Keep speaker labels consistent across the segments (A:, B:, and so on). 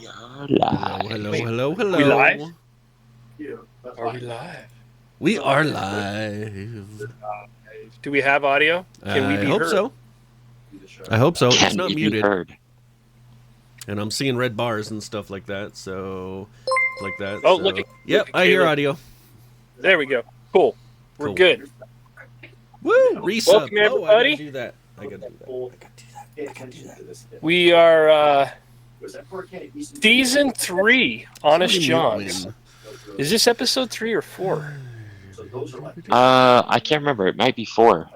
A: are live.
B: Hello.
C: We live?
B: Are we live?
C: We are live.
B: Do we have audio? Can we be
C: hope
B: heard?
C: so. I hope so. It's
A: Can
C: not
A: we be
C: muted.
A: heard?
C: And I'm seeing red bars and stuff like that, so... Like that.
B: Oh,
C: so.
B: look at-
C: Yep,
B: look at
C: I hear
B: Caleb.
C: audio.
B: There we go. Cool. We're
C: Cool.
B: good.
C: Woo! Resub.
B: Welcome,
C: I
B: everybody.
C: gotta do that. I gotta do that.
B: We are season 3, Honest Johns. Is this episode 3 or 4?
A: I can't remember. It might be 4.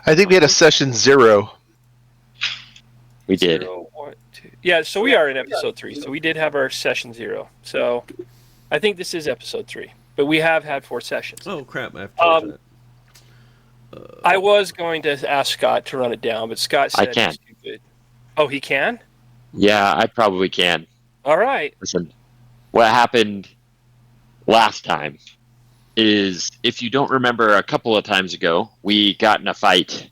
D: I think we had a session 0.
A: We did.
B: 0, 1, 2. Yeah, so we are in episode 3. So we did have our session 0. So I think this is episode 3. But we have had 4 sessions.
C: Oh, crap. I have to change that.
B: I was going to ask Scott to run it down, but Scott said
A: I can.
B: it's too good. Oh, he can?
A: Yeah, I probably can.
B: All right.
A: Listen, what happened last time is, if you don't remember, a couple of times ago, we got in a fight.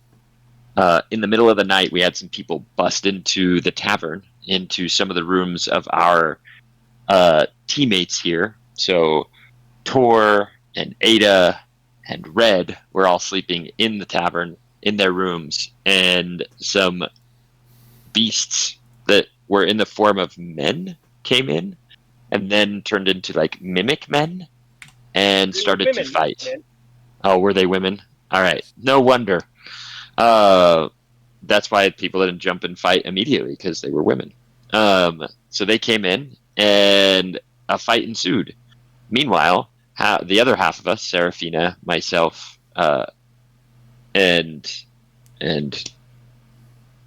A: In the middle of the night, we had some people bust into the tavern, into some of the rooms of our teammates here. So Tor and Ada and Red were all sleeping in the tavern, in their rooms, and some beasts that were in the form of men came in, and then turned into like mimic men, and started to fight.
B: Men.
A: Oh, were they women? All right, no wonder. That's why people didn't jump and fight immediately, because they were women. So they came in, and a fight ensued. Meanwhile, the other half of us, Serafina, myself, and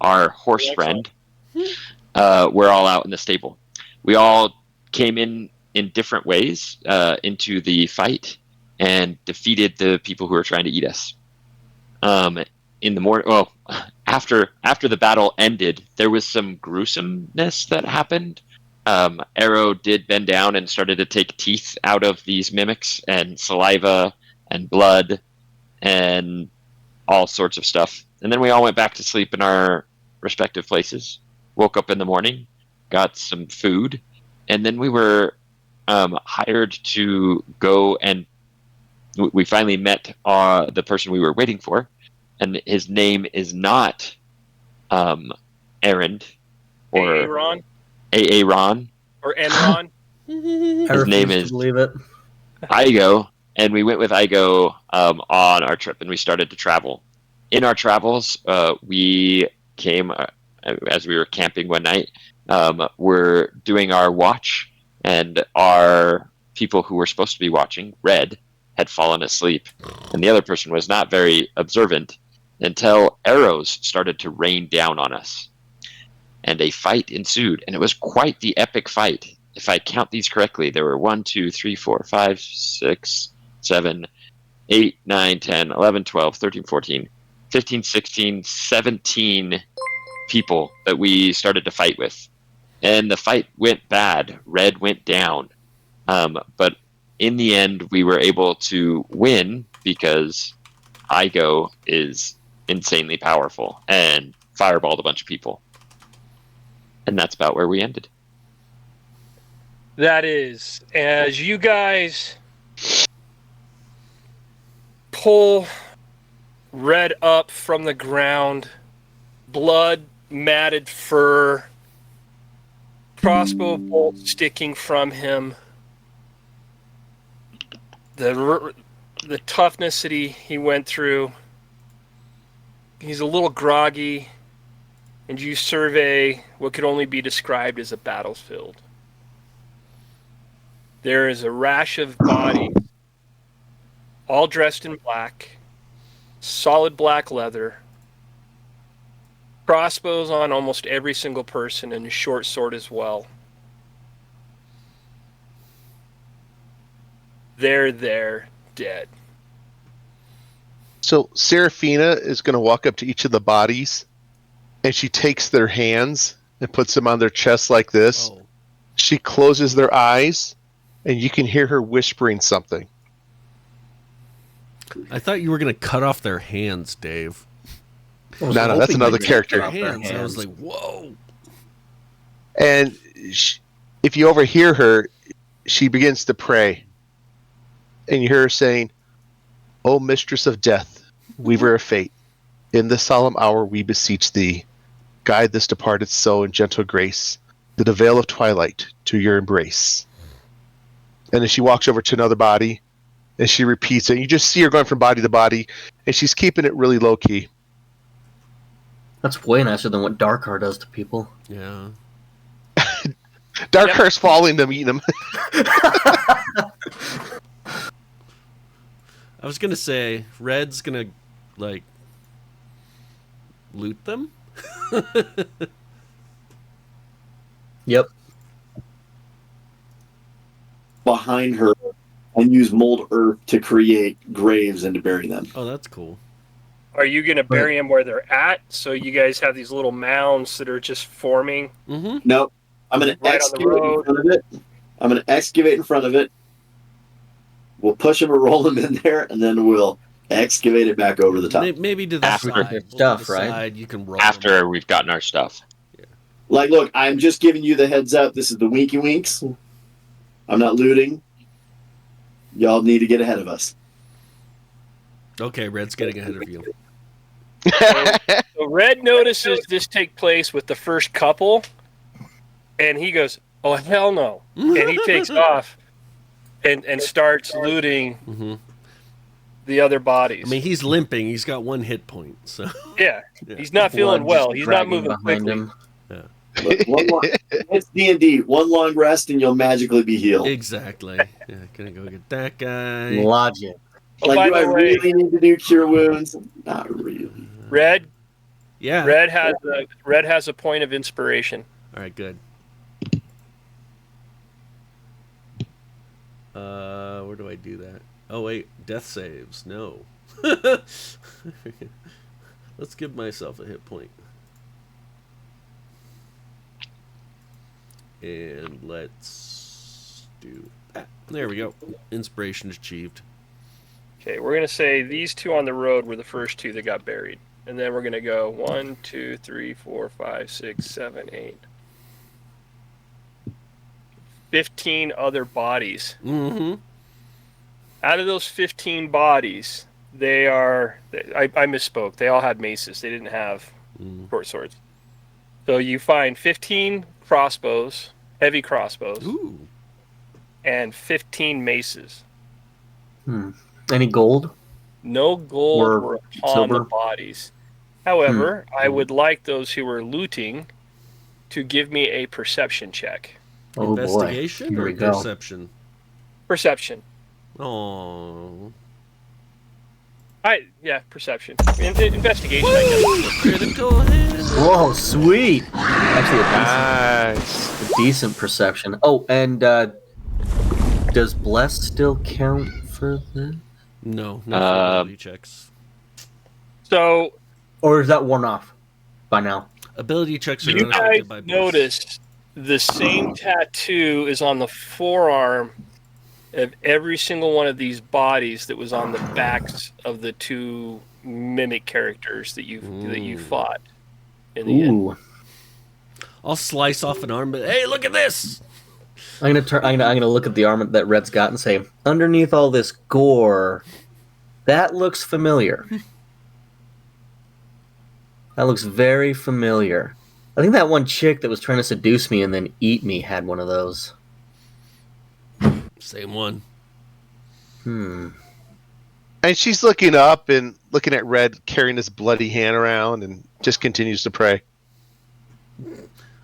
A: our horse friend, we're all out in the stable. We all came in different ways into the fight and defeated the people who were trying to eat us. In the morning, well, after the battle ended, there was some gruesomeness that happened. Arrow did bend down and started to take teeth out of these mimics, and saliva and blood and all sorts of stuff. And then we all went back to sleep in our respective places, woke up in the morning, got some food, and then we were hired to go, and we finally met the person we were waiting for, and his name is not Aaron or
B: Aaron?
A: Aaron.
B: Or Enron?
A: His name is
E: believe it.
A: Igo, and we went with Igo on our trip, and we started to travel. In our travels, we came, as we were camping one night, we're doing our watch, and our people who were supposed to be watching, Red, had fallen asleep, and the other person was not very observant until arrows started to rain down on us. And a fight ensued, and it was quite the epic fight. If I count these correctly, there were 1, 2, 3, 4, 5, 6, 7, 8, 9, 10, 11, 12, 13, 14, 15, 16, 17 people that we started to fight with. And the fight went bad. Red went down. But in the end, we were able to win because Igo is insanely powerful and fireballed a bunch of people. And that's about where we ended.
B: That is, as you guys pull Red up from the ground, blood, matted fur, crossbow bolt sticking from him, the toughness that he went through, he's a little groggy, and you survey what could only be described as a battlefield. There is a rash of bodies, all dressed in black, solid black leather, crossbows on almost every single person, and a short sword as well. They're dead.
D: So Serafina is going to walk up to each of the bodies, and she takes their hands and puts them on their chest like this.
C: Oh.
D: She closes their eyes, and you can hear her whispering something.
C: I thought you were going to cut off their hands, Dave.
D: No, that's another character.
C: Their hands. I was like, whoa.
D: And if you overhear her, she begins to pray. And you hear her saying, "O mistress of death, weaver of fate, in this solemn hour we beseech thee, guide this departed soul in gentle grace, to the veil of twilight, to your embrace." And then she walks over to another body, and she repeats it. You just see her going from body to body, and she's keeping it really low key.
E: That's way nicer than what Darkar does to people.
C: Yeah.
D: Darkhar's following them, eating them.
C: I was gonna say Red's gonna like loot them.
E: Yep.
F: Behind her and use mold earth to create graves and to bury them.
C: Oh, that's cool.
B: Are you going to bury them where they're at? So you guys have these little mounds that are just forming?
C: Mm-hmm.
F: Nope. I'm going to excavate in front of it. I'm going to excavate in front of it. We'll push them or roll them in there, and then we'll excavate it back over the top.
C: Maybe to the
A: After
C: side.
E: stuff,
C: To the
E: right?
C: side, you can roll
A: After
C: them.
A: we've gotten our stuff.
F: Like, look, I'm just giving you the heads up. This is the winky winks. I'm not looting. Y'all need to get ahead of us.
C: Okay, Red's getting ahead of you.
B: So Red notices this take place with the first couple, and he goes, "Oh, hell no." And he takes off and starts looting
C: Mm-hmm.
B: the other bodies.
C: I mean, he's limping. He's got 1 hit point, so
B: yeah,
C: Yeah.
B: he's not feeling
E: Blood
B: well.
E: just
B: He's not
E: dragging
B: moving
E: behind
B: quickly.
E: him.
F: Look, it's D&D. One long rest, and you'll magically be healed.
C: exactly. Yeah, gonna go get that guy.
E: Logic.
B: Oh,
F: Like,
B: by
F: do I
B: the way,
F: really need to do cure wounds? Not really.
B: Red
C: Yeah.
B: Red has a point of inspiration.
C: All right, good. Where do I do that? Oh wait, death saves. No. Let's give myself a hit point. And let's do that. There we go. Inspiration achieved.
B: Okay, we're gonna say these two on the road were the first two that got buried, and then we're gonna go 1, 2, 3, 4, 5, 6, 7, 8. 15 other bodies.
C: Mm-hmm.
B: Out of those 15 bodies, they are. I misspoke. They all had maces. They didn't have short swords. So you find 15 crossbows, heavy crossbows,
C: Ooh.
B: and 15 maces.
E: Any gold?
B: No gold
E: Or
B: were upon the
E: silver?
B: bodies. However, I would like those who were looting to give me a perception check.
E: Oh boy.
C: Investigation
E: Here
C: or
E: we go.
C: perception?
B: Perception.
C: Oh.
B: Perception. Investigation, I guess.
C: Critical hit.
E: Whoa, sweet. Actually, a decent perception. Oh, and does bless still count for this?
C: No, not for ability checks.
B: So
E: Or is that worn off by now?
C: Ability checks are
B: you guys
C: unaffected by bless.
B: noticed the same tattoo is on the forearm of every single one of these bodies that was on the backs of the two mimic characters that you fought in the end.
E: Ooh.
C: I'll slice off an arm, but hey, look at this!
E: I'm gonna look at the armor that Red's got and say, underneath all this gore, that looks familiar. That looks very familiar. I think that one chick that was trying to seduce me and then eat me had one of those.
C: Same one.
D: And she's looking up and looking at Red carrying this bloody hand around and just continues to pray.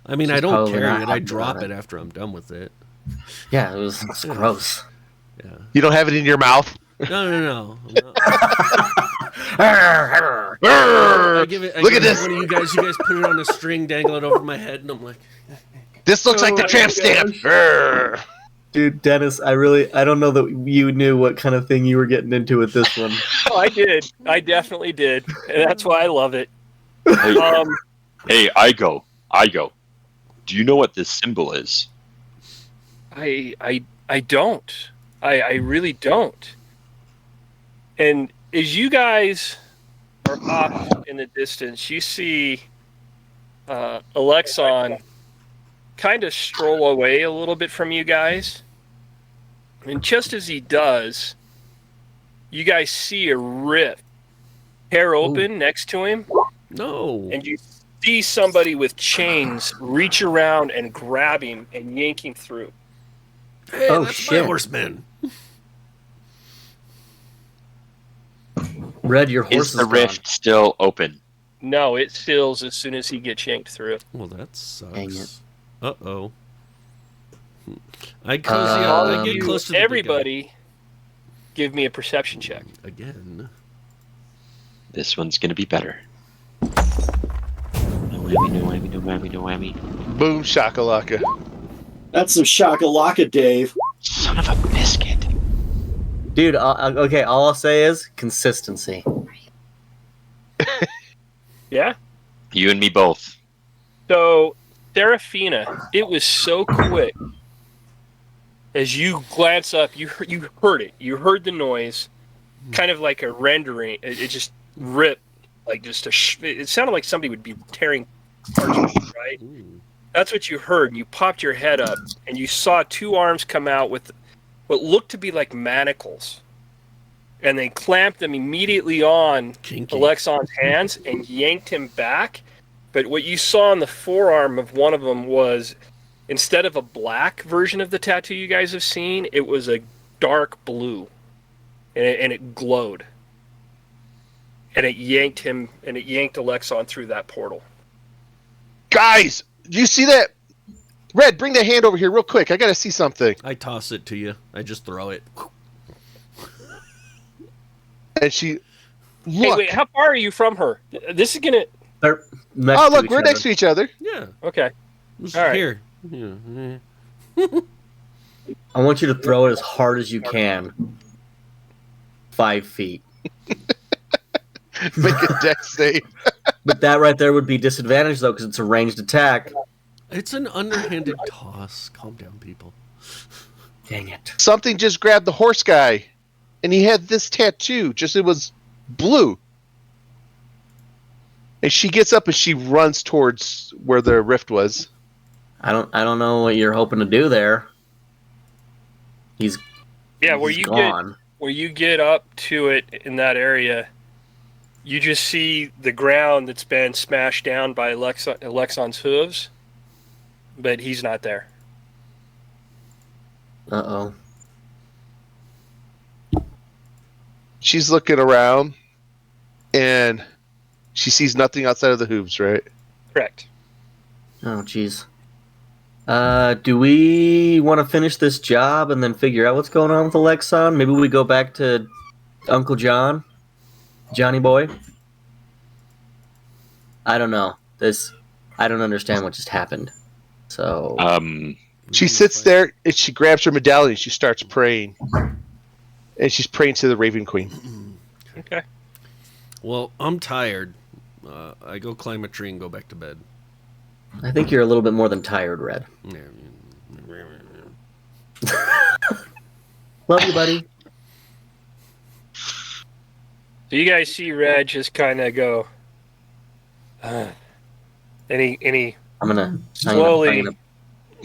C: I mean, I
E: She's
C: don't
E: probably
C: carry
E: not
C: it. I
E: happy
C: drop
E: about
C: it
E: it.
C: after I'm done with it.
E: Yeah, it's gross.
C: Yeah.
D: You don't have it in your mouth?
C: No.
D: Grrr!
C: I give it.
D: Look at this.
C: One of you guys put it on a string, dangle it over my head, and I'm like,
D: This looks like the tramp stamp. Grrr!
E: Dude, Dennis, I don't know that you knew what kind of thing you were getting into with this one.
B: Oh, I did. I definitely did. And that's why I love it.
A: Hey, Igo. Do you know what this symbol is?
B: I don't. I really don't. And as you guys are off in the distance, you see Alexon kind of stroll away a little bit from you guys. And just as he does, you guys see a rift tear open next to him.
C: No.
B: And you see somebody with chains reach around and grab him and yank him through.
C: Hey,
E: Oh,
C: that's
E: shit.
C: my horseman.
E: Red, your horse
A: Is the
E: gone.
A: rift still open?
B: No, it stills as soon as he gets yanked through.
C: Well, that
E: Dang
C: sucks. Uh-oh. I get close to the
B: everybody, give me a perception check.
C: big guy. Again.
A: This one's gonna be better. No whammy, no whammy, no whammy, no whammy.
D: Boom shakalaka.
F: That's some shakalaka, Dave.
A: Son of a biscuit.
E: Dude, okay, all I'll say is consistency.
B: Yeah?
A: You and me both.
B: So, Serafina, it was so quick. As you glance up, you heard it. You heard the noise, kind of like a rendering. It just ripped, like just it sounded like somebody would be tearing parts of it, right?
C: Ooh.
B: That's what you heard. You popped your head up, and you saw two arms come out with what looked to be like manacles. And they clamped them immediately on
C: Kinky.
B: Alexon's hands and yanked him back. But what you saw on the forearm of one of them was, instead of a black version of the tattoo you guys have seen, it was a dark blue. And it glowed. And it yanked him, and it yanked Alexon through that portal.
D: Guys, do you see that? Red, bring that hand over here real quick. I gotta see something.
C: I toss it to you. I just throw it.
D: And she,
B: Hey,
D: look.
B: wait, how far are you from her? This is gonna...
E: They're next
D: Oh,
E: to
D: look,
E: each
D: we're
E: other.
D: next to each other.
C: Yeah.
B: Okay.
C: Just
B: All right.
C: Here. Yeah.
E: I want you to throw it as hard as you can. 5 feet.
D: Make a dex save.
E: But that right there would be disadvantage, though, because it's a ranged attack.
C: It's an underhanded toss. Calm down, people.
E: Dang it.
D: Something just grabbed the horse guy, and he had this tattoo. Just it was blue. And she gets up and she runs towards where the rift was.
E: I don't know what you're hoping to do there. He's
B: Yeah,
E: he's gone.
B: where you get up to it in that area, you just see the ground that's been smashed down by Alexon's hooves, but he's not there.
E: Uh-oh.
D: She's looking around, and she sees nothing outside of the hooves, right?
B: Correct.
E: Oh, jeez. Do we want to finish this job and then figure out what's going on with Alexon? Maybe we go back to Uncle John? Johnny boy? I don't know. I don't understand what just happened. So...
D: She sits there, and she grabs her medallion, and she starts praying. And she's praying to the Raven Queen.
B: Okay.
C: Well, I'm tired. I go climb a tree and go back to bed.
E: I think you're a little bit more than tired, Red. Love you, buddy.
B: So you guys see Red just kind of go, and he
E: I'm gonna
B: slowly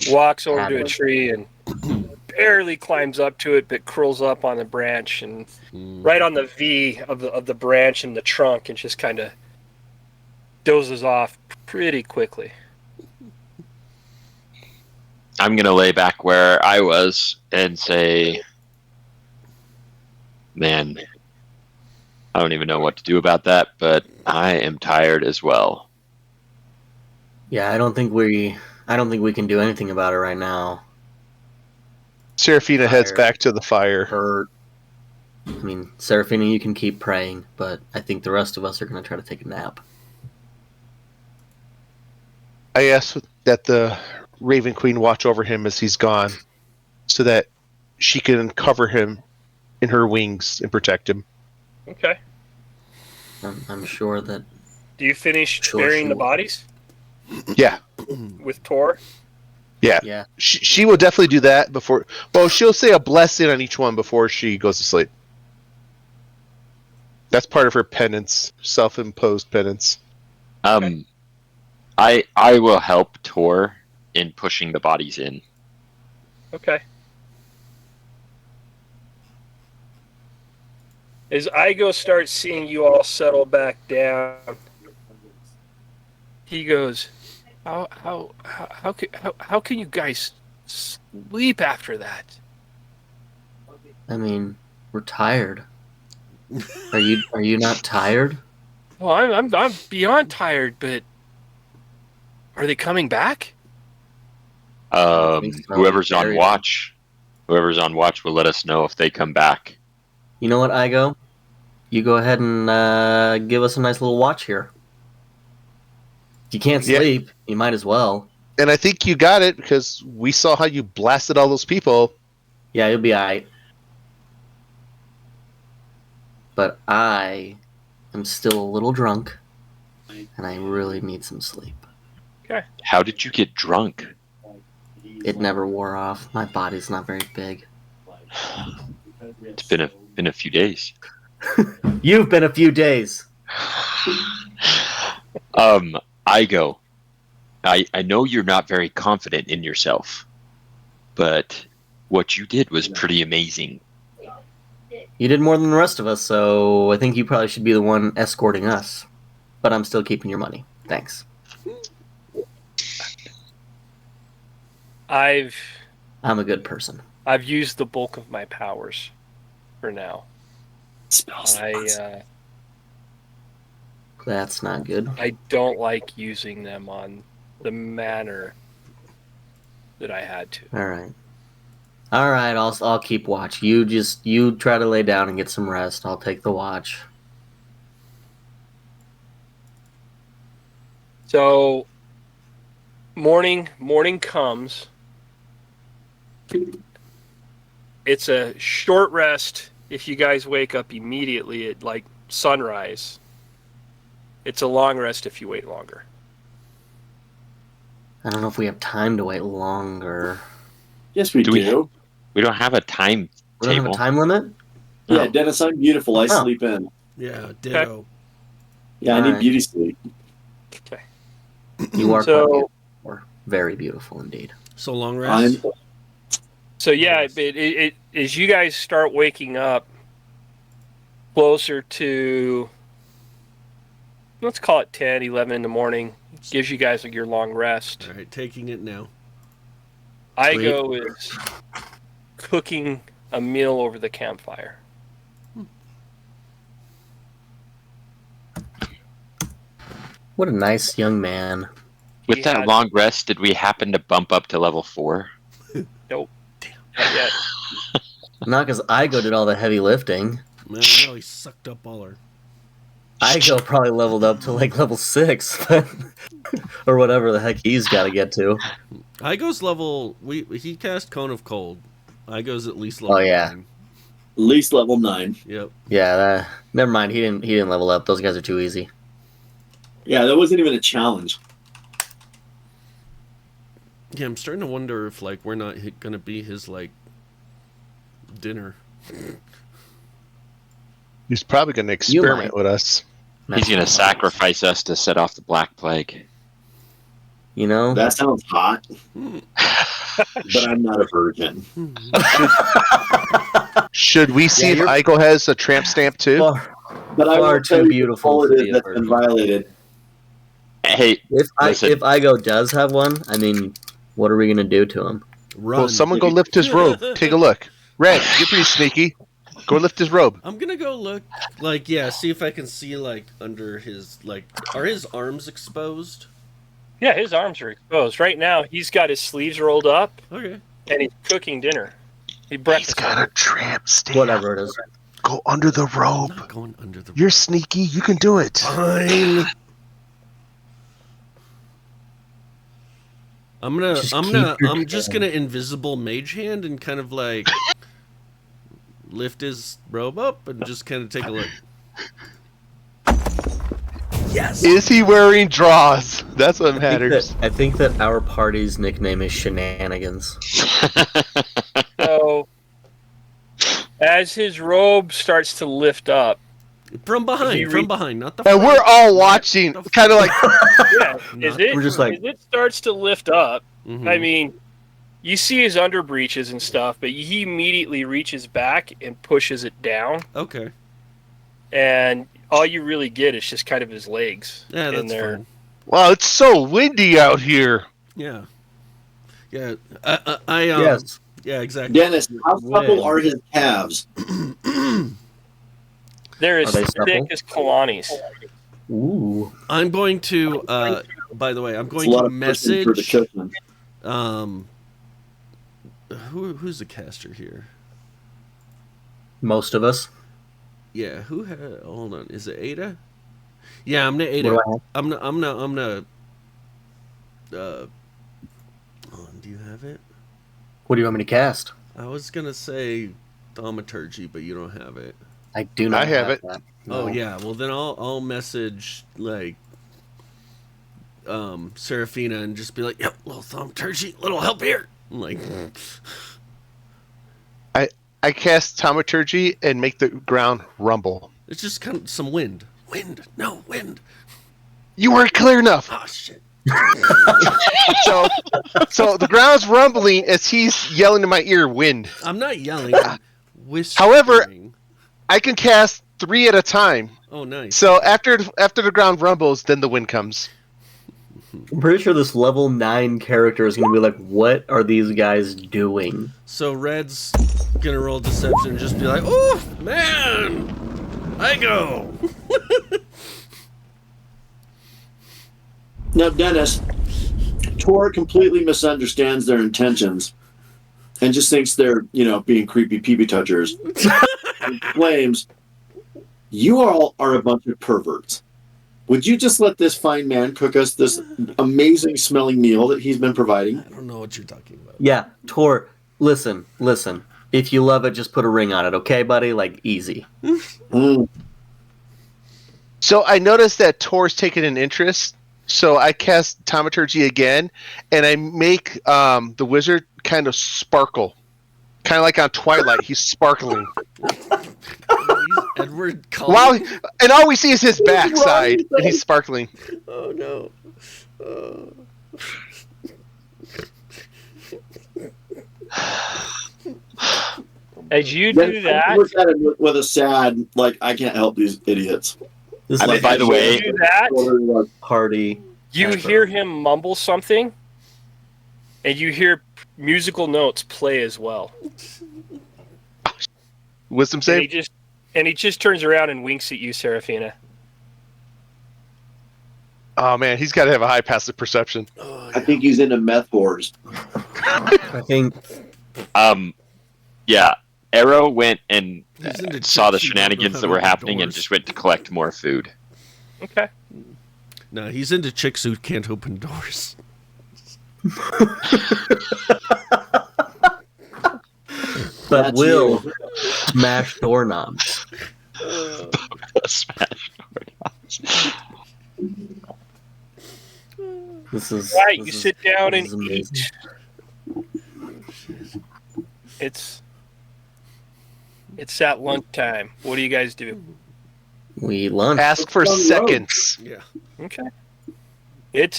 B: walks over
E: pat
B: to a
E: him.
B: tree and barely climbs up to it, but curls up on the branch and right on the V of the branch and the trunk, and just kind of dozes off pretty quickly.
A: I'm gonna lay back where I was and say, man, I don't even know what to do about that, but I am tired as well.
E: Yeah, I don't think we can do anything about it right now.
D: Serafina heads
E: Fire.
D: back to the fire.
E: Hurt. I mean, Serafina, you can keep praying, but I think the rest of us are going to try to take a nap.
D: I ask that the Raven Queen watch over him as he's gone, so that she can cover him in her wings and protect him.
B: Okay.
E: I'm sure that...
B: Do you finish
E: Sure,
B: burying
E: she
B: the
E: will.
B: bodies
D: Yeah,
B: with Tor?
E: Yeah.
D: she will definitely do that before. Well, she'll say a blessing on each one before she goes to sleep. That's part of her penance, self-imposed penance.
A: I will help Tor in pushing the bodies in.
B: Okay. As Igo starts seeing you all settle back down, he goes, how can you guys sleep after that?
E: I mean, we're tired. Are you not tired?
B: Well, I'm beyond tired, but are they coming back?
E: think so.
A: Whoever's on
E: Very
A: watch will let us know if they come back.
E: You know what, Igo? You go ahead and give us a nice little watch here. If you can't
D: Yeah.
E: sleep, you might as well.
D: And I think you got it because we saw how you blasted all those people.
E: Yeah, you'll be alright. But I am still a little drunk, and I really need some sleep.
A: How did you get drunk?
E: It never wore off. My body's not very big.
A: It's been a few days.
E: You've been a few days.
A: Igo, I know you're not very confident in yourself, but what you did was pretty amazing.
E: You did more than the rest of us, so I think you probably should be the one escorting us. But I'm still keeping your money. Thanks. I'm a good person.
B: I've used the bulk of my powers for now.
E: That's not good.
B: I don't like using them on the manner that I had to.
E: All right. I'll keep watch. You try to lay down and get some rest. I'll take the watch.
B: So morning comes. It's a short rest if you guys wake up immediately at like sunrise. It's a long rest if you wait longer.
E: I don't know if we have time to wait longer.
F: Yes, we do.
A: We don't have a time
E: We don't
A: table.
E: have a time limit?
F: Yeah, Dennis, I'm beautiful. I sleep in.
C: Yeah, ditto.
F: Yeah, I need beauty sleep.
B: Okay.
E: You are
B: So-
E: quite beautiful. Very beautiful indeed.
C: So long rest.
B: So yeah, it as you guys start waking up closer to, let's call it 10, 11 in the morning, gives you guys your long rest.
C: All right, taking it now.
B: Igo is cooking a meal over the campfire.
E: What a nice young man.
A: With
B: He
A: that
B: had-
A: long rest, did we happen to bump up to level 4?
B: Nope. Not yet.
E: Not because Igo did all the heavy lifting.
C: Man, no, he sucked up all our.
E: Igo probably leveled up to like level 6. Or whatever the heck he's got to get to.
C: Igo's level. He cast Cone of Cold. Igo's at least level.
E: Oh, yeah.
C: 9.
F: At least level 9.
C: Yep.
E: Yeah, never mind. He didn't level up. Those guys are too easy.
F: Yeah, that wasn't even a challenge.
C: Yeah, I'm starting to wonder if like we're not gonna be his like dinner.
D: He's probably going to experiment with us.
A: He's going to sacrifice us to set off the Black Plague.
E: You know?
F: That sounds hot. But I'm not a virgin.
D: Should we see if
E: you're-
D: Igo has a tramp stamp too?
F: But I
E: Far
F: will tell
E: too
F: you
E: beautiful
F: what
E: to
F: it
E: be
F: is
E: a
F: that's been
E: virgin.
F: violated.
A: Hey,
E: If
A: Listen.
E: Igo does have one, I mean, what are we gonna do to him?
C: Run.
D: Well, someone go lift his robe. Take a look. Red, you're pretty sneaky. Go lift his robe.
C: I'm gonna go look. Like, yeah, see if I can see like under his like. Are his arms exposed?
B: Yeah, his arms are exposed. Right now, he's got his sleeves rolled up
C: Okay.
B: and he's cooking dinner.
D: He's
B: Breakfast.
D: got a tramp stamp.
E: Whatever it is.
D: Go under the
C: I'm
D: robe.
C: not going under the.
D: You're sneaky. You can do it.
C: Fine. I'm just gonna invisible mage hand and kind of like lift his robe up and just kind of take a look. Yes.
D: Is he wearing draws? That's what matters.
E: I think that our party's nickname is Shenanigans.
B: So, as his robe starts to lift up,
C: From behind,
B: You
C: from
B: reach-
C: behind, not the
D: And
C: front.
D: we're all watching,
C: The
D: kind of like,
B: Yeah,
C: We're
E: just like-
B: as it starts to lift up,
C: Mhm.
B: I mean, you see his under breeches and stuff, but he immediately reaches back and pushes it down,
C: Okay.
B: and all you really get is just kind of his legs
C: Yeah,
B: in
C: that's
B: there.
C: fine.
D: wow, it's so windy out here.
C: Yeah. Yeah. I
E: Yes.
C: Yeah, exactly.
F: Dennis, how supple are his calves?
B: They're as
E: Are they
B: thick
E: supple?
B: as Kalani's.
E: Ooh.
C: I'm going to. By the way, I'm
F: It's
C: going
F: a lot
C: to
F: of pushing for the
C: message.
F: cushion.
C: Who's the caster here?
E: Most of us.
C: Yeah. Hold on. Is it Ada? Yeah, I'm gonna Ada.
E: What do I have?
C: I'm gonna. Hold on, do you have it?
E: What do you want me to cast?
C: I was gonna say thaumaturgy, but you don't have it.
E: I do not
D: I have it.
E: that.
C: Oh
E: No.
C: yeah. Well then I'll message like Serafina and just be like, yep, little thaumaturgy, little help here. I'm like,
D: I cast Thaumaturgy and make the ground rumble.
C: it's just kind of some wind. Wind. No wind.
D: You weren't clear enough.
C: Oh shit.
D: So the ground's rumbling as he's yelling in my ear, wind.
C: I'm not yelling. I'm whispering.
D: However- I can cast 3 at a time.
C: Oh nice.
D: So after the ground rumbles, then the wind comes.
E: I'm pretty sure this level 9 character is going to be like, what are these guys doing?
C: So Red's gonna roll deception and just be like, oh man, I go.
F: Now, Dennis, Tor completely misunderstands their intentions and just thinks they're, being creepy peepee touchers. And claims, you all are a bunch of perverts. Would you just let this fine man cook us this amazing smelling meal that he's been providing?
C: I don't know what you're talking about.
E: Yeah, Tor, listen. If you love it, just put a ring on it, okay, buddy? Like, easy.
F: Mm.
D: So I noticed that Tor's taken an interest. So I cast Thaumaturgy again, and I make the wizard kind of sparkle. Kind of like on Twilight, he's sparkling.
C: Edward
D: Wow,
C: Cullen.
D: and all we see is his backside, and he's sparkling.
C: Oh no.
B: As you
F: Then
B: do
F: I
B: that,
F: look at him with a sad, like, I can't help these idiots.
E: This
A: I
E: is
A: mean,
E: like
A: by the way-
B: do that,
F: Like,
E: party.
B: you
E: Ever.
B: hear him mumble something, and you hear musical notes play as well.
D: Wisdom
B: And he
D: save?
B: just turns around and winks at you, Serafina.
D: Oh man, he's got to have a high passive perception.
C: Oh,
F: I think he's into meth whores.
E: I think
A: Yeah. Arrow went and
C: He's into
A: saw the
C: chicks who don't know
A: shenanigans
C: how
A: that
C: to
A: were
C: open
A: happening and
C: doors.
A: just went to collect more food.
B: Okay.
C: No, he's into chicks who can't open doors.
E: but
F: That's
E: will
F: you.
E: smash doorknobs.
A: Smash doors.
E: This is
B: Right,
E: this
B: you
E: is-
B: sit down
E: this
B: and
E: is amazing.
B: eat. It's that lunchtime. What do you guys do?
E: We eat lunch.
D: Ask for
F: Down the road.
D: seconds.
C: Yeah.
B: Okay. It's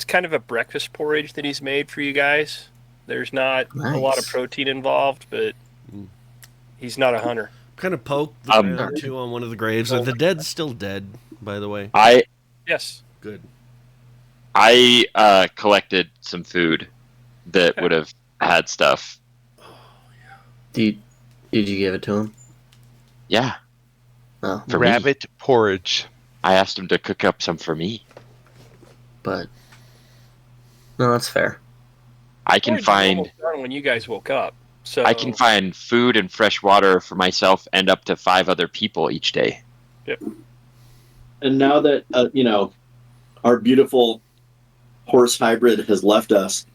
B: kind of a breakfast porridge that he's made for you guys. There's not a lot of
E: Nice.
B: protein involved, but he's not a hunter.
C: Kind of poke the
A: Um,
C: ground or two on one of the graves. Are the dead's still dead, by the way?
B: Yes.
C: Good.
A: I collected some food that would have had stuff.
E: Did you give it to him?
A: Yeah.
E: No,
A: For me.
D: Rabbit porridge.
A: I asked him to cook up some for me.
E: but no, that's fair.
A: I can
B: Porridge was
A: find
B: almost done when you guys woke up. So
A: I can find food and fresh water for myself and up to 5 other people each day.
F: And now that, our beautiful horse hybrid has left us,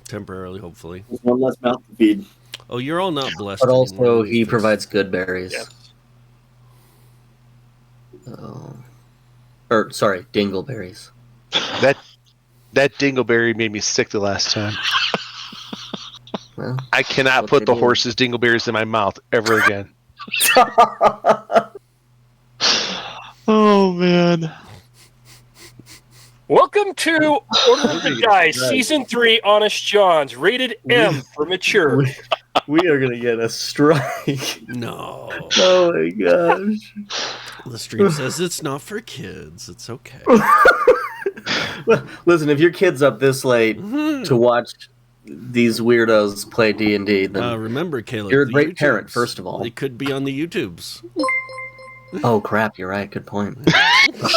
C: Temporarily, hopefully.
F: there's one less mouth to feed.
C: Oh, you're all not blessed.
E: But also,
C: anymore.
E: he provides good berries.
B: Yes.
E: Or sorry, dingleberries.
D: That dingleberry made me sick the last time.
E: Well,
D: I cannot
E: What
D: put
E: they
D: the
E: do.
D: horse's dingleberries in my mouth ever again.
A: Oh man.
B: Welcome to Order of the Dice, Season 3, Honest Johns, rated M for mature.
E: We are gonna get a strike.
C: No.
E: Oh my gosh.
C: The stream says it's not for kids. It's okay.
E: Well, listen, if your kid's up this late to watch these weirdos play D&D, then
C: remember, Caleb,
E: you're a
C: the
E: great parent,
C: YouTubes,
E: first of all.
C: They could be on the YouTubes.
E: Oh crap, you're right. Good point.
A: Fuck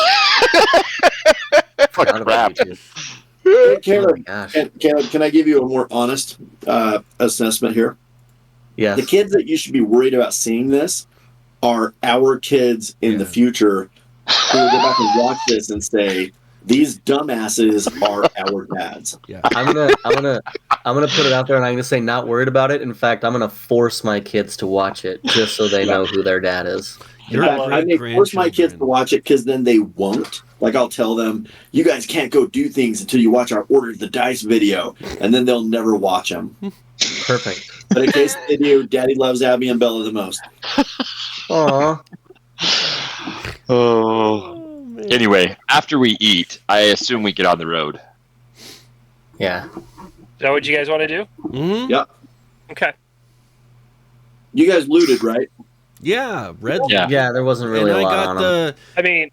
E: Forgot about
A: crap.
E: YouTube.
F: Hey,
E: Oh
F: Caleb,
E: my gosh.
F: Caleb, can I give you a more honest assessment here?
E: Yes.
F: The kids that you should be worried about seeing this are our kids in the future who will go back and watch this and say, "These dumbasses are our dads."
C: Yeah.
E: I'm gonna put it out there, and I'm gonna say not worried about it. In fact, I'm gonna force my kids to watch it just so they know who their dad is.
C: Your
F: I may force my kids to watch it because then they won't. Like, I'll tell them, "You guys can't go do things until you watch our Order of the Dice video," and then they'll never watch them.
E: Perfect.
F: But in case they do, Daddy loves Abby and Bella the most.
E: Aw.
A: Oh. Anyway, after we eat, I assume we get on the road.
E: Yeah.
B: Is that what you guys want to do?
C: Mm-hmm.
F: Yep.
B: Okay.
F: You guys looted, right?
C: Yeah, red.
A: Yeah.
E: Yeah, there wasn't really
C: and
E: a
C: I
E: lot
C: got
E: on them.
C: the
B: I mean,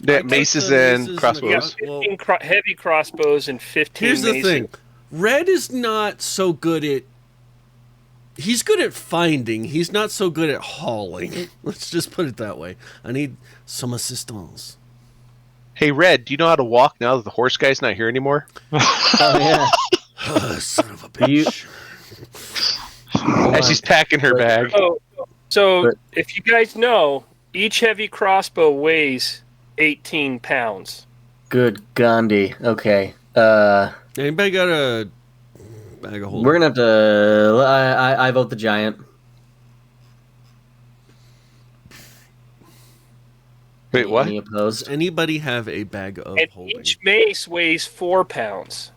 D: That maces and crossbows.
B: you got 15 heavy crossbows and 15
C: Here's the
B: maces.
C: thing. Red is not so good at... He's good at finding. He's not so good at hauling. Let's just put it that way. I need some assistance.
D: Hey, Red, do you know how to walk now that the horse guy's not here anymore?
E: Oh yeah.
C: Son of a
E: You-
C: bitch.
D: As she's packing her bag.
B: So
E: But-
B: if you guys know, each heavy crossbow weighs 18 pounds.
E: Good Gandhi. Okay.
C: Anybody got a bag of holding?
E: We're gonna have to. I vote the giant.
D: Wait, what?
E: Any
C: Does
E: opposed?
C: anybody have a bag of
B: And
C: holding?
B: each mace weighs 4 pounds.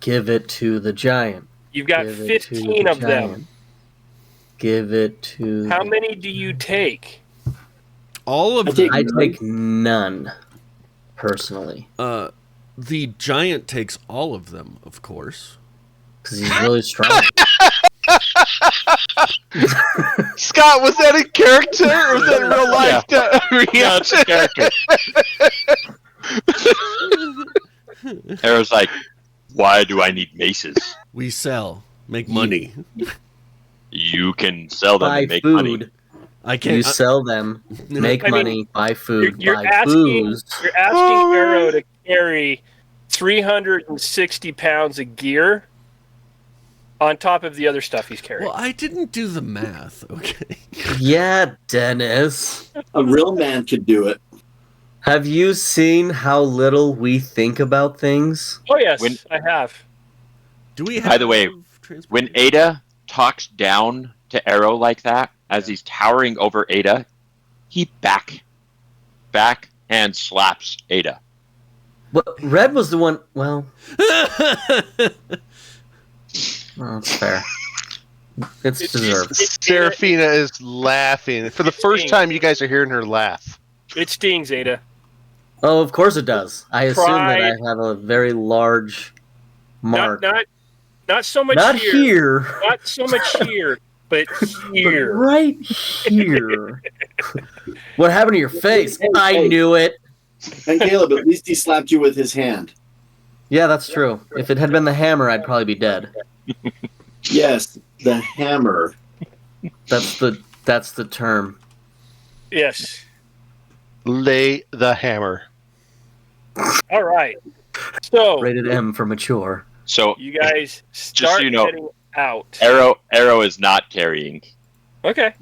E: Give it to the giant.
B: You've got
E: Give it to
B: 15
E: the
B: of them.
E: giant. Give it to.
B: How many do you take?
C: All of
F: I take-
C: them.
E: I take none. Personally,
C: The giant takes all of them, of course.
E: because he's really strong.
D: Scott, was that a character or was that real life
A: Yeah, it's a character. Arrow's like, why do I need maces?
C: We sell, make money.
A: You can sell them
E: Buy
A: and make
E: food.
A: money.
C: I
E: You
C: can't.
E: sell them, make
B: I mean,
E: money, buy food,
B: You're
E: buy
B: asking,
E: booze.
B: you're asking Arrow to carry 360 pounds of gear on top of the other stuff he's carrying.
C: Well, I didn't do the math. Okay.
E: Yeah, Dennis.
F: A real man could do it.
E: Have you seen how little we think about things?
B: Oh, yes,
A: When-
B: I have.
C: Do we have?
A: By the way, when
C: transportation?
A: Ada talks down to Arrow like that, as he's towering over Ada, he backhand slaps Ada.
E: But Red was the one. Well, that's fair. It's
B: It's-
E: deserved.
D: Serafina is laughing. For the first time, you guys are hearing her laugh.
B: It stings, Ada.
E: Oh, of course it does. I assume that
B: Pride.
E: I have a very large mark.
B: Not so much
E: Not
B: here.
E: here,
B: Not so much here, but
E: but
B: here.
E: right here. What happened to your face? I
F: Hey.
E: knew it.
F: And Caleb, at least he slapped you with his hand.
E: Yeah, that's true. If it had been the hammer, I'd probably be dead.
F: Yes, the hammer.
E: That's the term.
B: Yes.
D: Lay the hammer.
B: All right. So
E: Rated M for mature.
A: So
B: you guys
A: so
B: start
A: you know,
B: heading out.
A: Arrow is not carrying.
B: Okay.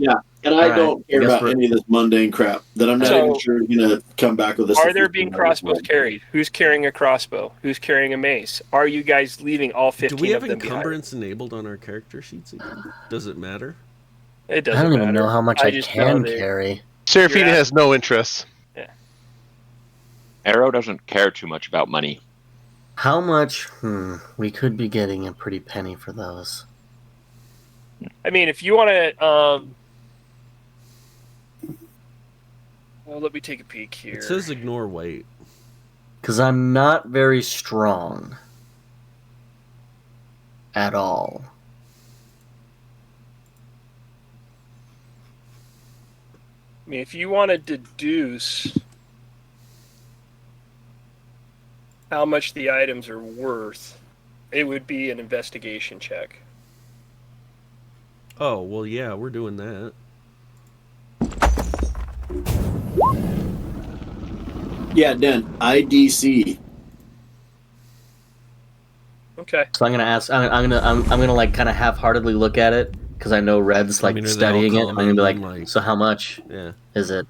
F: And I
E: All right,
F: don't care
E: guess
F: about
E: we're-
F: any of this mundane crap that I'm not
B: So-
F: even sure you're going to come back with this.
B: Are there being crossbows carried? Who's carrying a crossbow? Who's carrying a mace? Are you guys leaving all 15
C: Do we have
B: of them behind?
C: encumbrance enabled on our character sheets again? Does it matter?
B: It
E: I
B: doesn't
E: don't even
B: matter.
E: know how much I
B: just
E: can
B: know that-
E: carry.
D: Serafina
B: You're
D: has no interest.
A: Arrow doesn't care too much about money.
E: How much? We could be getting a pretty penny for those.
B: I mean, if you want to Well, let me take a peek here.
C: It says ignore weight.
E: Because I'm not very strong. At all.
B: I mean, if you want to deduce how much the items are worth, it would be an investigation check.
C: Oh, well, yeah, we're doing that.
F: Yeah, Den. IDC.
B: Okay.
E: So I'm gonna ask. I'm gonna like kind of half-heartedly look at it because I know Red's like
C: I mean, are they all
E: studying it. I'm gonna be like,
C: common, like-
E: so how much
C: Yeah.
E: is it?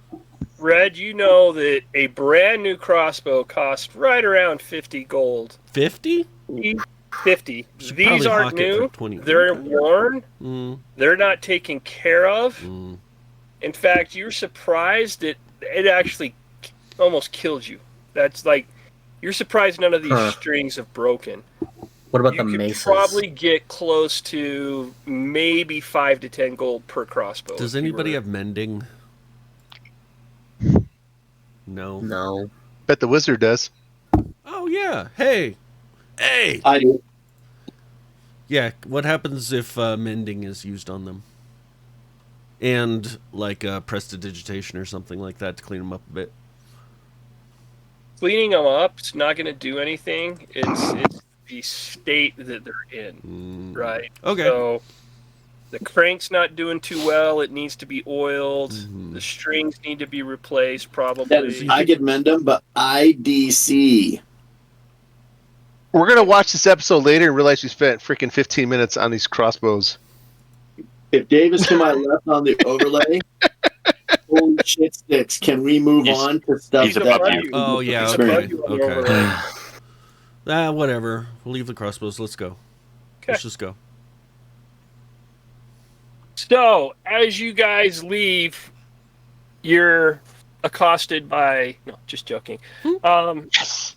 B: Red, you know that a brand new crossbow costs right around 50 gold.
C: 50?
B: 50.
C: Should
B: These
C: probably
B: aren't
C: hawk it for
B: new.
C: 20.
B: They're worn.
C: Mm,
B: They're not taken care of.
C: mm.
B: In fact, you're surprised that it actually almost killed you. That's like, you're surprised none of these
E: Huh.
B: strings have broken.
E: What about
B: You
E: the
B: could
E: maces?
B: probably get close to maybe 5 to 10 gold per crossbow.
C: Does
B: if you
C: anybody
B: were-
C: have mending? No.
E: No.
D: Bet the wizard does.
C: Oh, yeah. Hey. Hey.
F: I do.
C: Yeah, what happens if mending is used on them? And, like, prestidigitation or something like that to clean them up a bit.
B: Cleaning them up is not going to do anything. It's the state that they're in, right?
C: Okay.
B: So the crank's not doing too well. It needs to be oiled.
C: Mhm.
B: The strings need to be replaced,
F: That
B: probably.
F: is, I could mend them, but IDC.
D: We're gonna watch this episode later and realize we spent freaking 15 minutes on these crossbows.
F: If Dave is to my left on the overlay, holy shit sticks. Can we move
A: He's-
F: on to stuff
A: he's
F: that
A: above
F: has
A: you.
F: to do
C: Oh,
F: with
C: yeah,
B: It's
F: experience?
B: above you on the
C: Okay.
B: overlay.
C: Whatever. We'll leave the crossbows. Let's go.
B: Okay.
C: Let's just go.
B: So, as you guys leave, you're accosted by... No, just joking.
A: Yes.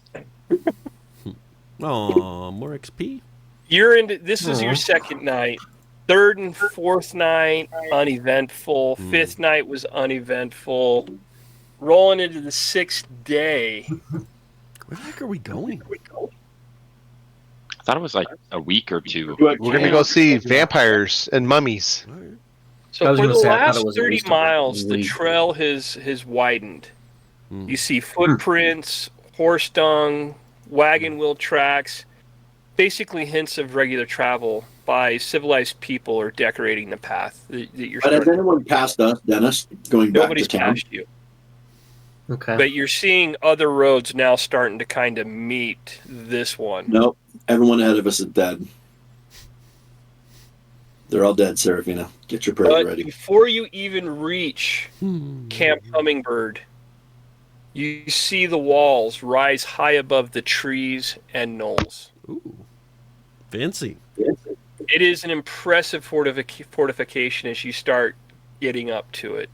C: Oh, more XP?
B: You're into... This is your
E: Aw.
B: second night. Third and fourth night, uneventful.
C: Hmm.
B: Fifth night was uneventful. Rolling into the sixth day.
C: Where the heck are we going?
A: I thought it was like a week or two.
D: We're gonna go see vampires and mummies.
C: All right.
B: So
E: I was
B: for
E: gonna
B: the
E: say, I thought
B: last
E: it was at
B: 30
E: least a
B: miles, the
E: week.
B: trail has widened.
C: Hmm.
B: You see footprints, horse dung, wagon wheel tracks, basically hints of regular travel by civilized people or decorating the path that you're
F: But has
B: starting.
F: anyone passed us, Dennis, going back
B: Nobody's
F: to town?
B: passed you.
E: Okay.
B: But you're seeing other roads now starting to kind of meet this one.
F: Nope. Everyone ahead of us is dead. They're all dead, Serafina. Get your prayers
B: But
F: ready.
B: before you even reach
C: Hmm.
B: Camp Hummingbird, you see the walls rise high above the trees and knolls.
C: Ooh. Fancy.
B: It is an impressive fortification as you start getting up to it.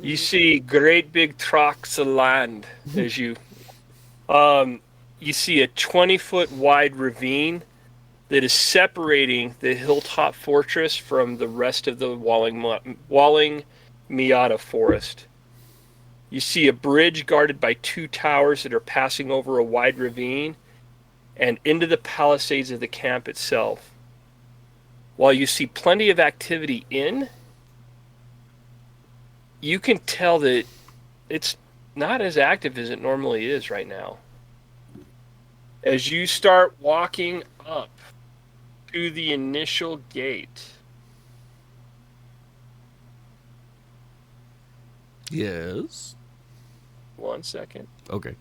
B: You see great big tracts of land as you see a 20-foot wide ravine that is separating the hilltop fortress from the rest of the Walling Miata forest. You see a bridge guarded by 2 towers that are passing over a wide ravine and into the palisades of the camp itself. While you see plenty of activity in, you can tell that it's not as active as it normally is right now. As you start walking up to the initial gate,
C: Yes.
B: one second.
C: Okay.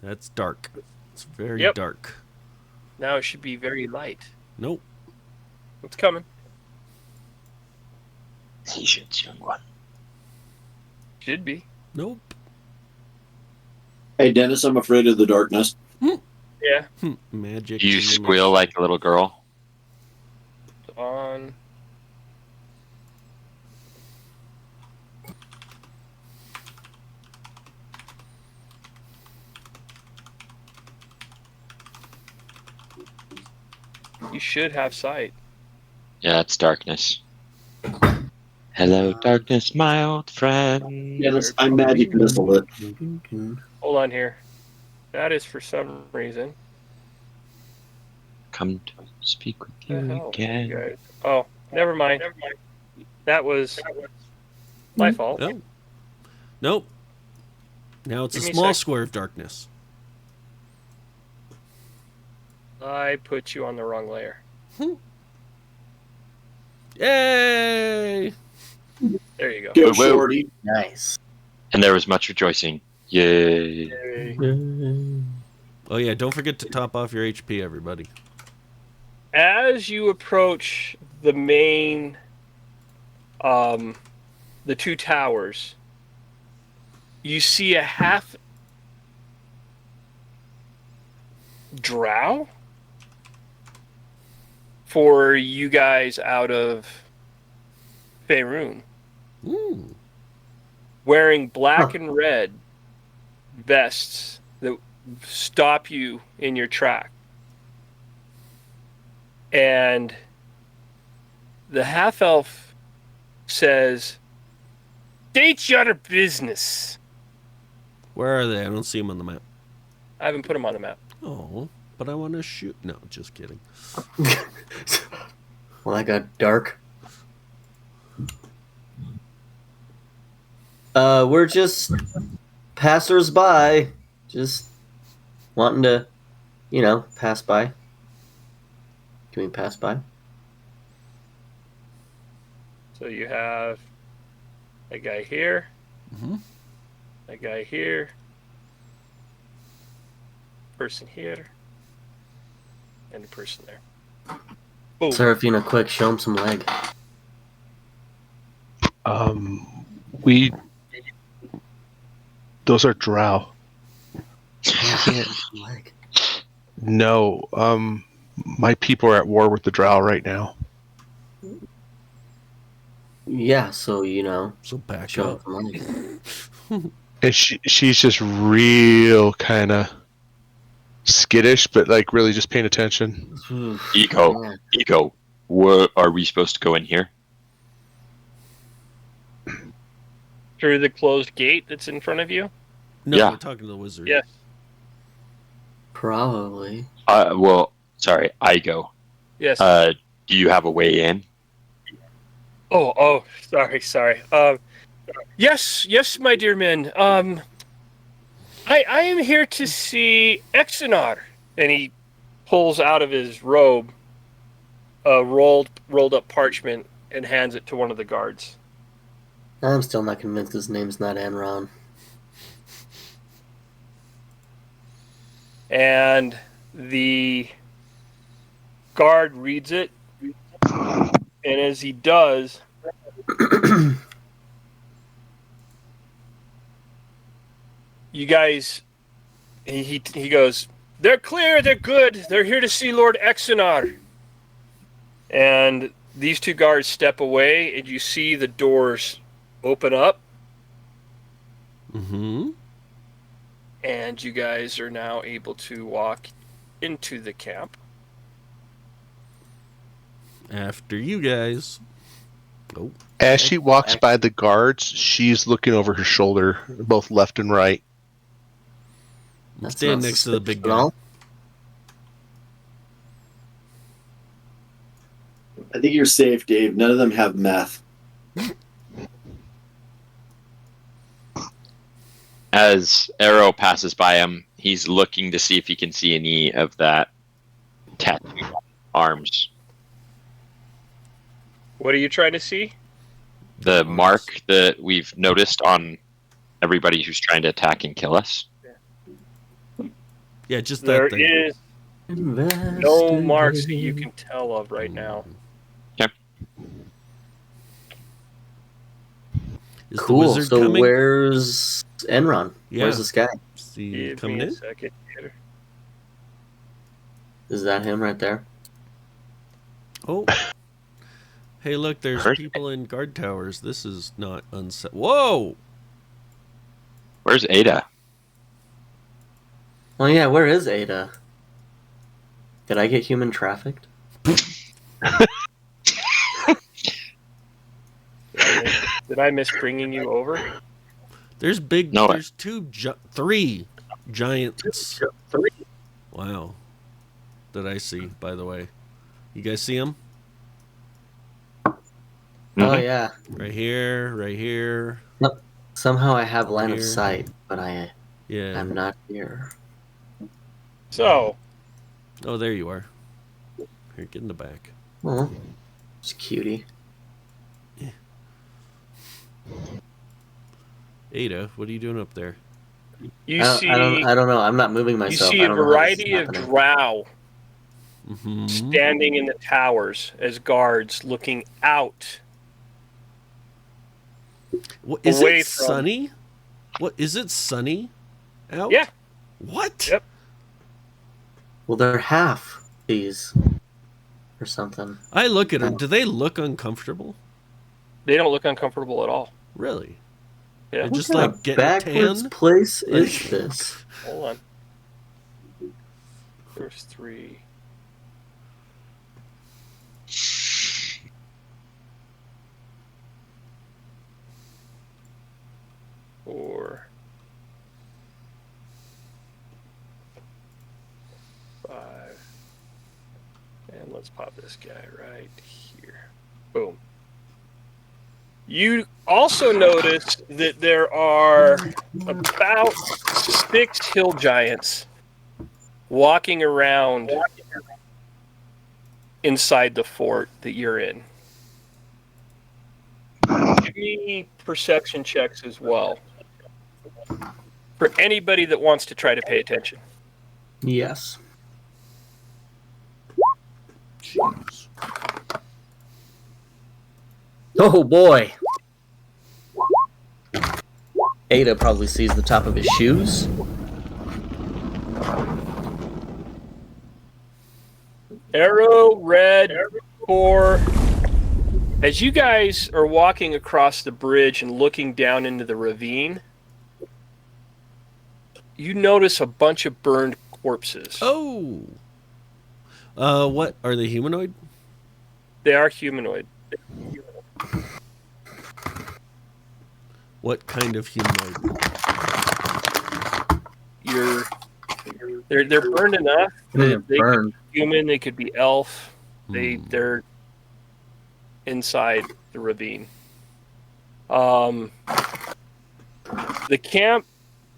C: That's dark. It's very
B: Yep.
C: dark.
B: Now it should be very light.
C: Nope.
B: What's coming?
A: Patience, young one.
B: Should be.
C: Nope.
F: Hey, Dennis, I'm afraid of the darkness.
B: Yeah.
C: Magic.
A: Do you squeal like a little girl?
B: On. You should have sight.
A: Yeah, it's darkness. Hello, darkness, my old friend.
F: Yeah, I magic missile it.
B: Hold on here. That is for some reason.
A: Come to speak with
B: The
A: you
B: hell,
A: again.
B: you guys. Oh, never mind. That was my fault.
C: No. Nope. Now it's
B: Give
C: a
B: me a
C: small
B: sec.
C: square of darkness.
B: I put you on the wrong layer.
C: Yay!
B: There you go.
F: Go,
A: Woo, woo.
F: Shorty.
E: Nice.
A: And there was much rejoicing. Yay.
C: Oh yeah, don't forget to top off your HP, everybody.
B: As you approach the main, the two towers, you see a half drow for you guys out of Faerun,
C: Ooh.
B: wearing black and red vests that stop you in your track. And the half elf says, "State your business."
C: Where are they? I don't see them on the map.
B: I haven't put them on the map.
C: Oh, but I want to shoot. No, just kidding.
E: Well, that got dark. We're just passers-by, just wanting to, pass by. Can we pass by?
B: So you have a guy here,
C: Mm-hmm.
B: a guy here, person here, and a person there. Boom.
E: Serafina, quick, show him some leg.
D: Those are drow.
E: Yeah, leg.
D: No, my people are at war with the drow right now.
E: Yeah, so,
C: So back
E: show
C: up.
E: him some leg.
D: And she's just real kind of skittish, but like really just paying attention.
A: Ego.
E: Yeah.
A: Ego. What, are we supposed to go in here?
B: Through the closed gate that's in front of you?
C: No,
A: Yeah.
C: we're talking to the wizard.
B: Yes.
E: Probably.
A: Well, sorry, Igo.
B: Yes.
A: Do you have a way in?
B: Oh, sorry. Yes, my dear men. I am here to see Exonar. And he pulls out of his robe a rolled up parchment and hands it to one of the guards.
E: I'm still not convinced his name's not Enron.
B: And the guard reads it, and as he does, you guys, he goes, "They're clear, they're good, they're here to see Lord Exonar." And these two guards step away, and you see the doors open up,
C: Mm-hmm.
B: and you guys are now able to walk into the camp.
C: After you guys. Oh.
D: As she walks by the guards, she's looking over her shoulder, both left and right.
E: That's
C: Stand
E: not
C: next to the big
E: suspicious at
C: guy.
E: all.
F: I think you're safe, Dave. None of them have meth.
A: As Arrow passes by him, he's looking to see if he can see any of that tattoo on arms.
B: What are you trying to see?
A: The mark that we've noticed on everybody who's trying to attack and kill us.
C: Yeah, just
B: There
C: that thing.
B: is no marks that you can tell of right now.
C: Is the
E: Cool.
C: wizard
E: So
C: coming?
E: where's Enron?
C: Yeah.
E: Where's this guy?
C: Is he
B: Give
C: coming
B: me a
C: in?
B: second here.
E: Is that him right there?
C: Oh. Hey, look, there's
A: Heard
C: people in guard towers. This is not unset. Whoa!
A: Where's Ada?
E: Oh yeah, where is Ada? Did I get human trafficked?
B: Did I miss bringing you over?
C: There's
A: No.
C: There's three giants.
B: Three.
C: Wow. That I see, by the way. You guys see them?
E: Oh
A: Mhm.
E: yeah.
C: Right here, right here.
E: Somehow I have line
C: Here.
E: of sight, but I'm
C: Yeah.
E: not here.
B: So,
C: Oh, there you are. Here, get in the back.
E: Oh, it's cutie.
C: Ada, what are you doing up there?
B: you
E: I
B: see
E: don't know. I'm not moving
B: you
E: myself.
B: see
E: I
B: a
E: don't know how this is
B: variety of
E: happening.
B: drow
C: Mm-hmm.
B: standing in the towers as guards looking out.
C: Is
B: away
C: it
B: from-
C: sunny? What is it sunny out?
B: Yeah.
C: What?
B: Yep.
E: Well, they're half these or something.
C: I look at them. Do they look uncomfortable?
B: They don't look uncomfortable at all.
C: Really?
B: Yeah.
C: They're just
E: What kind
C: like
E: of
C: getting
E: backwards
C: tan.
E: place is this?
B: Hold on. There's 3. Four. 5. And let's pop this guy right here. Boom. You also notice that there are about 6 hill giants walking around inside the fort that you're in. Give me perception checks as well. For anybody that wants to try to pay attention.
E: Yes.
C: Jeez.
E: Oh boy. Ada probably sees the top of his shoes.
B: Arrow, red, core. As you guys are walking across the bridge and looking down into the ravine, you notice a bunch of burned corpses.
C: Oh. What are they humanoid?
B: They are humanoid.
C: What kind of humanoid?
B: They're burned enough.
E: They're
B: They
E: burned.
B: could be human. They could be elf.
C: Hmm.
B: They're inside the ravine. The camp,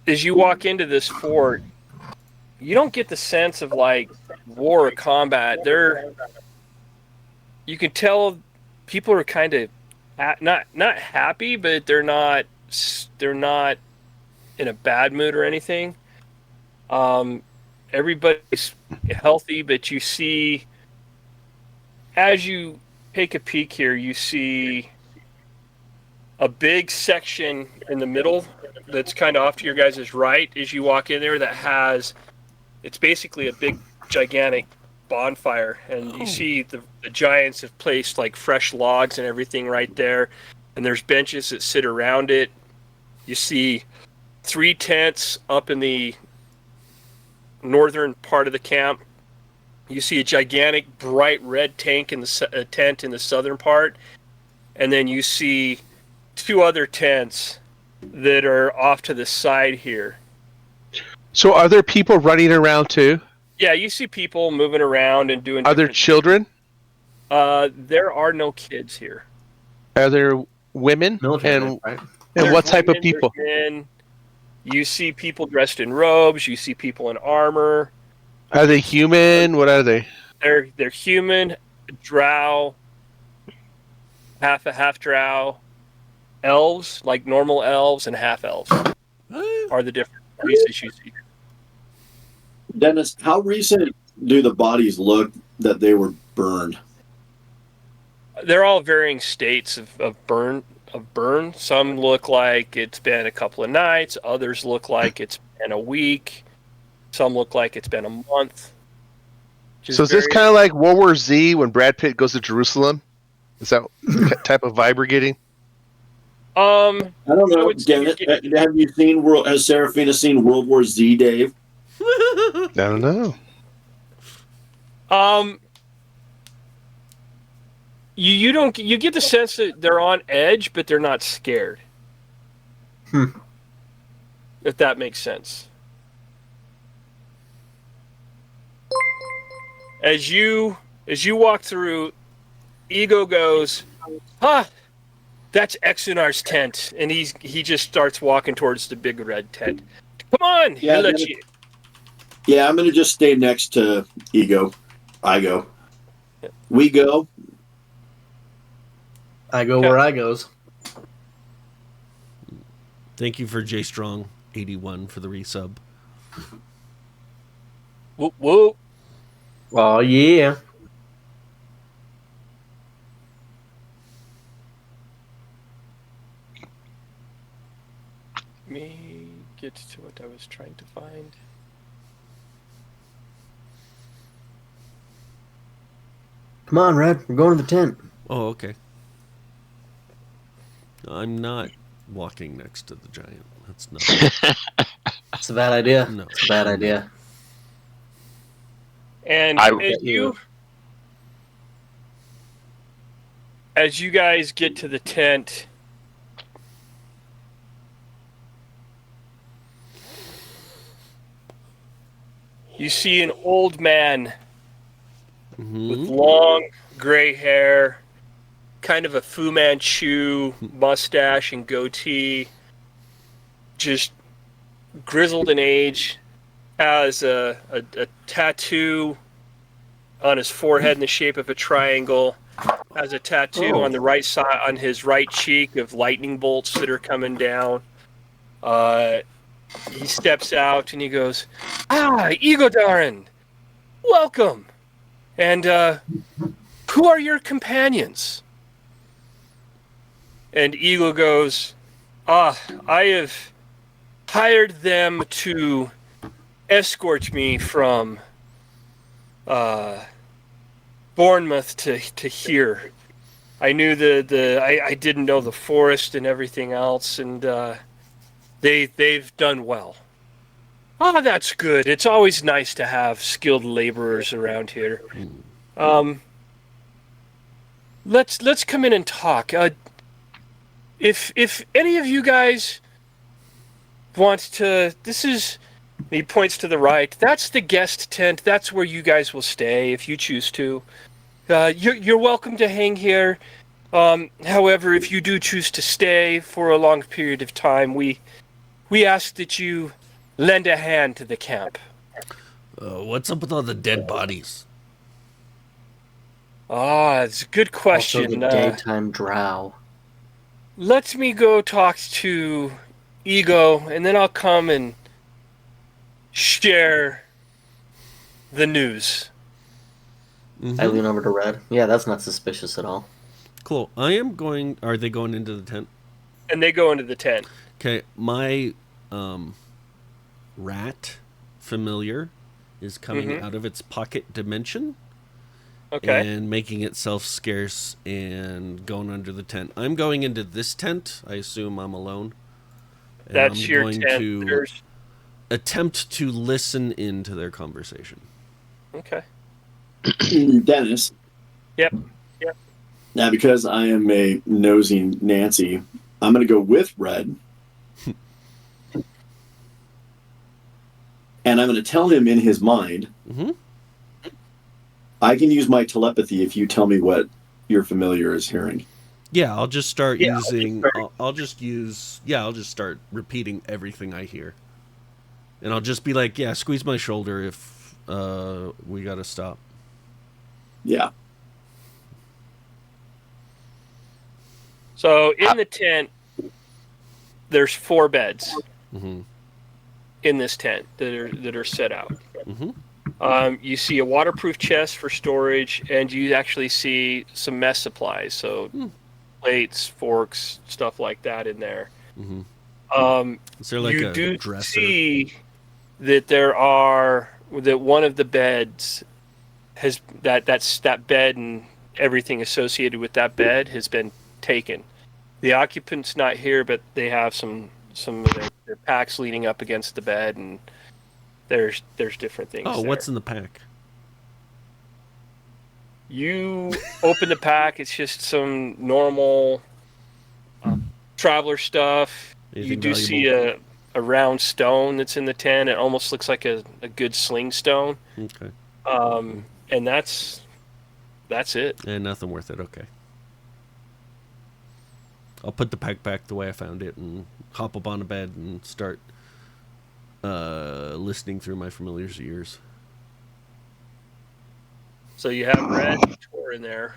B: as you walk into this fort, you don't get the sense of like war or combat. You can tell people are kind of not happy, but they're not in a bad mood or anything. Everybody's healthy, but you see, as you take a peek here, you see a big section in the middle that's kind of off to your guys' right as you walk in there it's basically a big, gigantic bonfire. And you see the giants have placed like fresh logs and everything right there. And there's benches that sit around it. You see 3 tents up in the northern part of the camp. You see a gigantic bright red tank in the tent in the southern part, and then you see 2 other tents that are off to the side here.
D: So are there people running around too?
B: Yeah, you see people moving around and doing.
D: Are there children?
B: There are no kids here.
D: Are there women?
E: Military,
D: and
E: right?
D: and
B: There's
D: what type of
B: women,
D: people?
B: there's men. You see people dressed in robes. You see people in armor.
D: Are they human? What are they?
B: They're human, drow, half drow, elves, like normal elves, and half elves are the different races you see.
F: Dennis, how recent do the bodies look that they were burned?
B: They're all varying states of burn. Some look like it's been a couple of nights. Others look like it's been a week. Some look like it's been a month.
D: So is this kind of like World War Z when Brad Pitt goes to Jerusalem? Is that the type of vibe we're getting?
B: I
F: I don't know.
B: would say
F: Dennis,
B: you're
F: have you seen Has Serafina seen World War Z, Dave?
D: I don't know.
B: You don't you get the sense that they're on edge, but they're not scared. If that makes sense. As you walk through, Ego goes, that's Exonar's tent, and he just starts walking towards the big red tent. Come on,
F: Yeah,
B: he'll let you.
F: Yeah, I'm gonna just stay next to Ego. I go. We go.
E: I go where I goes.
C: Thank you for J Strong 81 for the resub.
B: Whoop whoop.
E: Oh yeah.
B: Let me get to what I was trying to find.
E: Come on, Red. We're going to the tent.
C: Oh, okay. I'm not walking next to the giant. That's not.
E: It's a bad idea.
C: No.
E: It's a bad idea.
B: And as you guys get to the tent, you see an old man with long gray hair, kind of a Fu Manchu mustache and goatee, just grizzled in age, has a tattoo on his forehead in the shape of a triangle, has a tattoo on the right side, on his right cheek, of lightning bolts that are coming down. He steps out and he goes, Ego Darren, welcome. And who are your companions? And Ego goes, I have hired them to escort me from Bournemouth to here. I knew I didn't know the forest and everything else, and they've done well. That's good. It's always nice to have skilled laborers around here. Let's come in and talk. If any of you guys want to, he points to the right. That's the guest tent. That's where you guys will stay if you choose to. You're welcome to hang here. However, if you do choose to stay for a long period of time, we ask that you lend a hand to the camp.
C: What's up with all the dead bodies?
B: It's a good question.
E: Also the daytime drow.
B: Let me go talk to Ego, and then I'll come and share the news.
E: I lean over to Red. Yeah, that's not suspicious at all.
C: Cool. Are they going into the tent?
B: And they go into the tent.
C: Okay, my rat familiar is coming out of its pocket dimension.
B: Okay.
C: And making itself scarce and going under the tent. I'm going into this tent. I assume I'm alone. And
B: That's
C: I'm
B: your
C: going
B: tent.
C: to attempt to listen into their conversation.
B: Okay.
F: Dennis.
B: Yep.
F: Now, because I am a nosy Nancy, I'm going to go with Red. And I'm going to tell him in his mind, I can use my telepathy if you tell me what your familiar is hearing.
C: Yeah, I'll just start using... I'll just start repeating everything I hear. And I'll just be like, yeah, squeeze my shoulder if we got to stop.
F: Yeah.
B: So in the tent, there's 4 beds in this tent that are set out. You see a waterproof chest for storage, and you actually see some mess supplies, so plates, forks, stuff like that in there.
C: Is there like
B: you
C: a
B: do
C: dresser?
B: see that one of the beds has that bed and everything associated with that bed has been taken. The occupant's not here, but they have some of their packs leaning up against the bed, and there's different things.
C: Oh,
B: there.
C: what's in the pack?
B: You open the pack. It's just some normal traveler stuff. You
C: Anything
B: do see a round stone that's in the tent. It almost looks like a good sling stone.
C: Okay.
B: And that's it.
C: And nothing worth it. Okay. I'll put the pack back the way I found it and hop up on the bed and start listening through my familiar's ears.
B: So you have Red and Tor in there.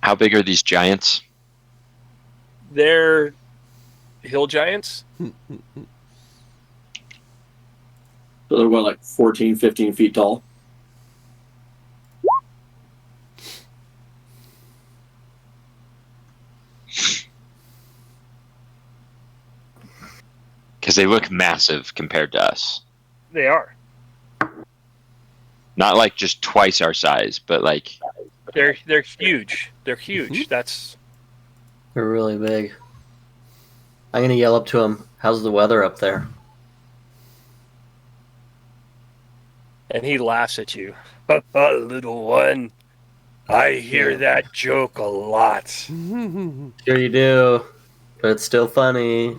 A: How big are these giants?
B: They're hill giants.
F: So they're what, like 14, 15 feet tall?
A: Because they look massive compared to us.
B: They are.
A: Not like just twice our size, but like
B: They're huge. They're huge. That's
E: They're really big. I'm gonna yell up to him. How's the weather up there?
B: and he laughs at you. Little one, I hear that joke a lot.
E: Sure you do, but it's still funny.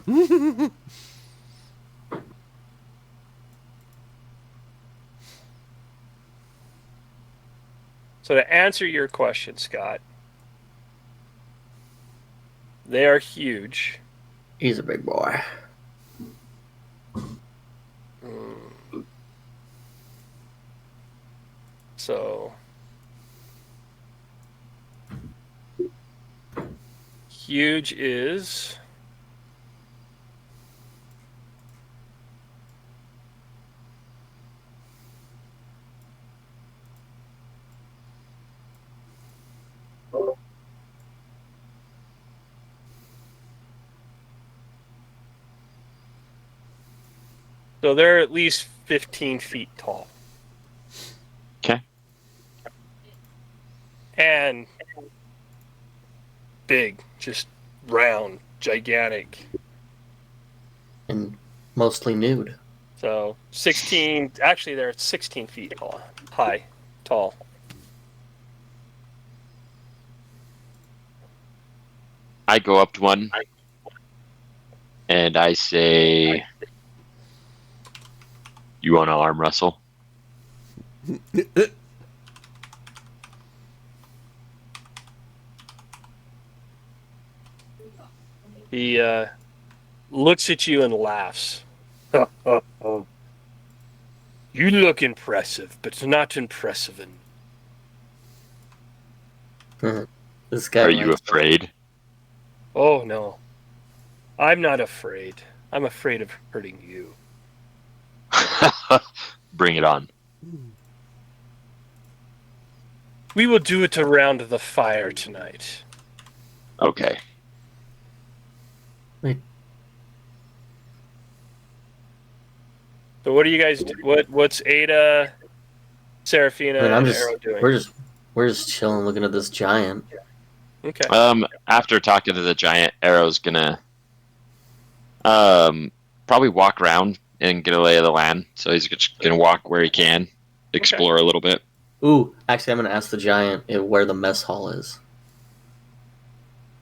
B: So to answer your question, Scott, they are huge.
E: He's a big boy.
B: So huge is so they're at least 15 feet tall.
A: okay.
B: And big, just round, gigantic.
E: And mostly nude.
B: So 16, actually they're 16 feet tall.
A: I go up to one and I say, "You want to arm wrestle?"
B: He looks at you and laughs. You look impressive, but not impressive.
E: This guy.
A: Are you
E: likes-
A: afraid?
B: Oh no, I'm not afraid. I'm afraid of hurting you.
A: Bring it on.
B: We will do it around the fire tonight.
A: Okay.
B: So what do you guys do? What's Ada, Seraphina,
E: Man,
B: and Arrow doing?
E: we're just chilling, looking at this giant.
B: Okay.
A: After talking to the giant, Arrow's gonna probably walk around and get a lay of the land. So he's just gonna walk where he can, explore a little bit.
E: Ooh, actually, I'm gonna ask the giant where the mess hall is.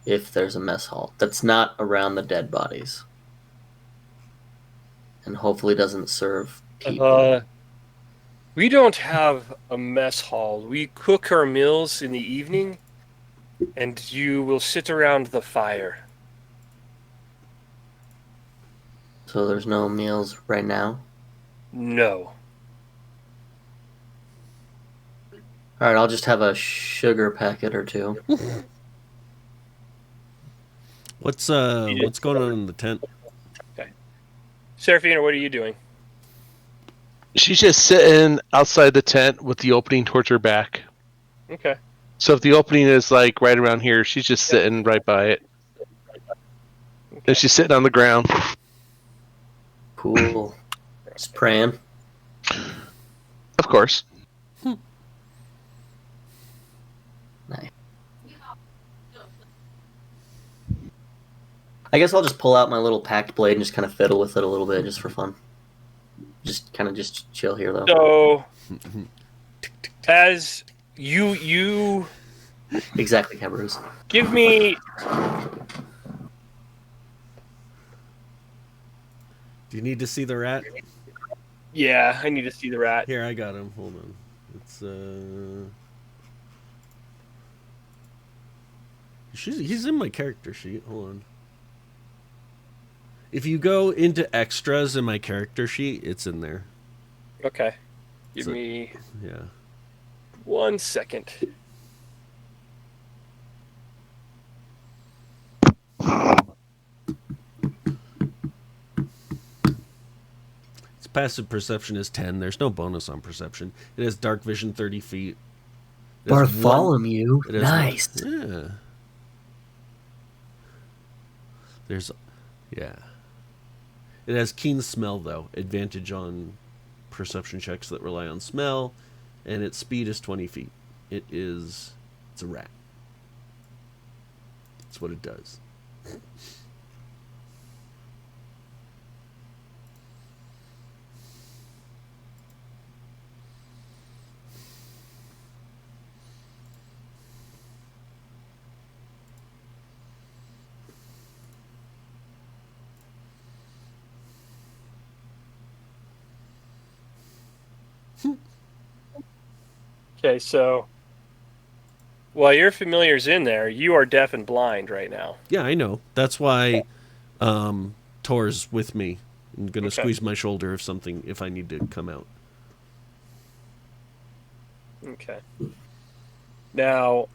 E: If there's a mess hall that's not around the dead bodies, and hopefully doesn't serve people.
B: We don't have a mess hall. We cook our meals in the evening, and you will sit around the fire.
E: So there's no meals right now.
B: No.
E: All right, I'll just have a sugar packet or two.
C: What's going on in the tent?
B: Seraphina, what are you doing?
D: She's just sitting outside the tent with the opening towards her back.
B: Okay.
D: So if the opening is like right around here, she's just sitting right by it. And she's sitting on the ground.
E: Cool. Just praying.
D: Of course.
E: Nice. I guess I'll just pull out my little packed blade and just kind of fiddle with it a little bit just for fun. Just chill here though.
B: So, as you
E: Exactly, Cabarrus.
B: give me.
C: Do you need to see the rat?
B: Yeah, I need to see the rat.
C: Here, I got him. Hold on. It's he's in my character sheet. Hold on. If you go into extras in my character sheet, it's in there.
B: Okay. Give
C: So-
B: me
C: Yeah.
B: 1 second.
C: Its passive perception is 10. There's no bonus on perception. It has dark vision 30 feet. It has
E: Bartholomew.
C: it has
E: Nice.
C: Yeah. There's, yeah. It has keen smell though. Advantage on perception checks that rely on smell, and its speed is 20 feet. It's a rat. That's what it does.
B: Okay, so while your familiar's in there, you are deaf and blind right now.
C: Yeah, I know. That's why Tor's with me. I'm gonna
B: Okay.
C: squeeze my shoulder if I need to come out.
B: Okay. Now,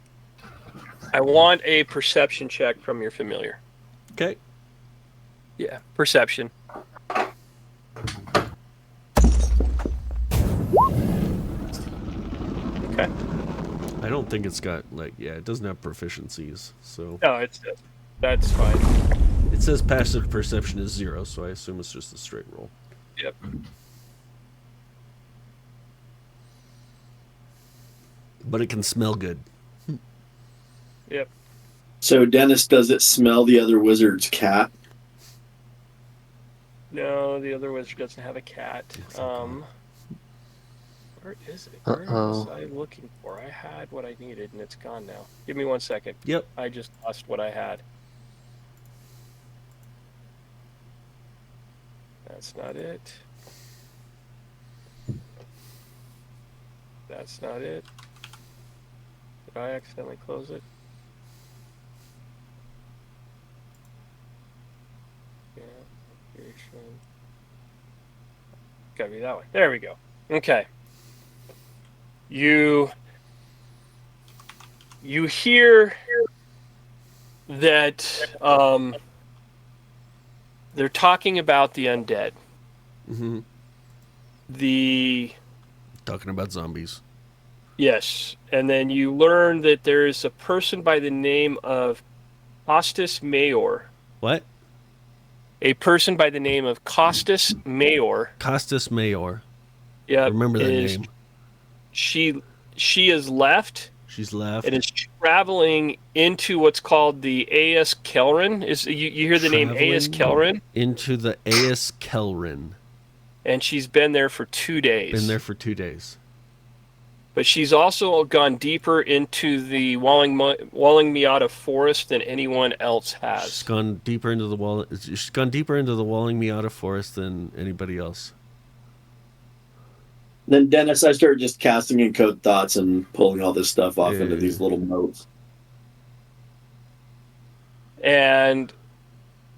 B: I want a perception check from your familiar.
C: Okay.
B: Yeah, perception. Okay.
C: I don't think it's got it doesn't have proficiencies. So
B: No, that's fine.
C: it says passive perception is 0, so I assume it's just a straight roll.
B: Yep.
C: But it can smell good.
B: Yep.
F: So, Dennis, does it smell the other wizard's cat?
B: No, the other wizard doesn't have a cat. Where is it? Where
E: Uh-oh.
B: was I looking for? I had what I needed, and it's gone now. Give me 1 second.
C: Yep.
B: I just lost what I had. That's not it. That's not it. Did I accidentally close it? Yeah. Creation. Gotta be that way. There we go. Okay. You hear that they're talking about the undead.
C: Mm-hmm. Talking about zombies.
B: Yes, and then you learn that there is a person by the name of Costas Mayor.
C: What?
B: A person by the name of Costas Mayor.
C: Costas Mayor.
B: Yeah,
C: Remember that name.
B: She has left
C: She's left.
B: and is traveling into what's called the A.S. Kelrin. You hear the name A.S. Kelrin?
C: Into the A.S. Kelrin.
B: And she's been there for 2 days.
C: Been there for 2 days.
B: But she's also gone deeper into the Walling-Miata forest than anyone else has.
C: She's gone deeper into the Walling-Miata forest than anybody else.
F: Then, Dennis, I started just casting in code thoughts and pulling all this stuff off into
C: Yeah.
F: these little notes.
B: And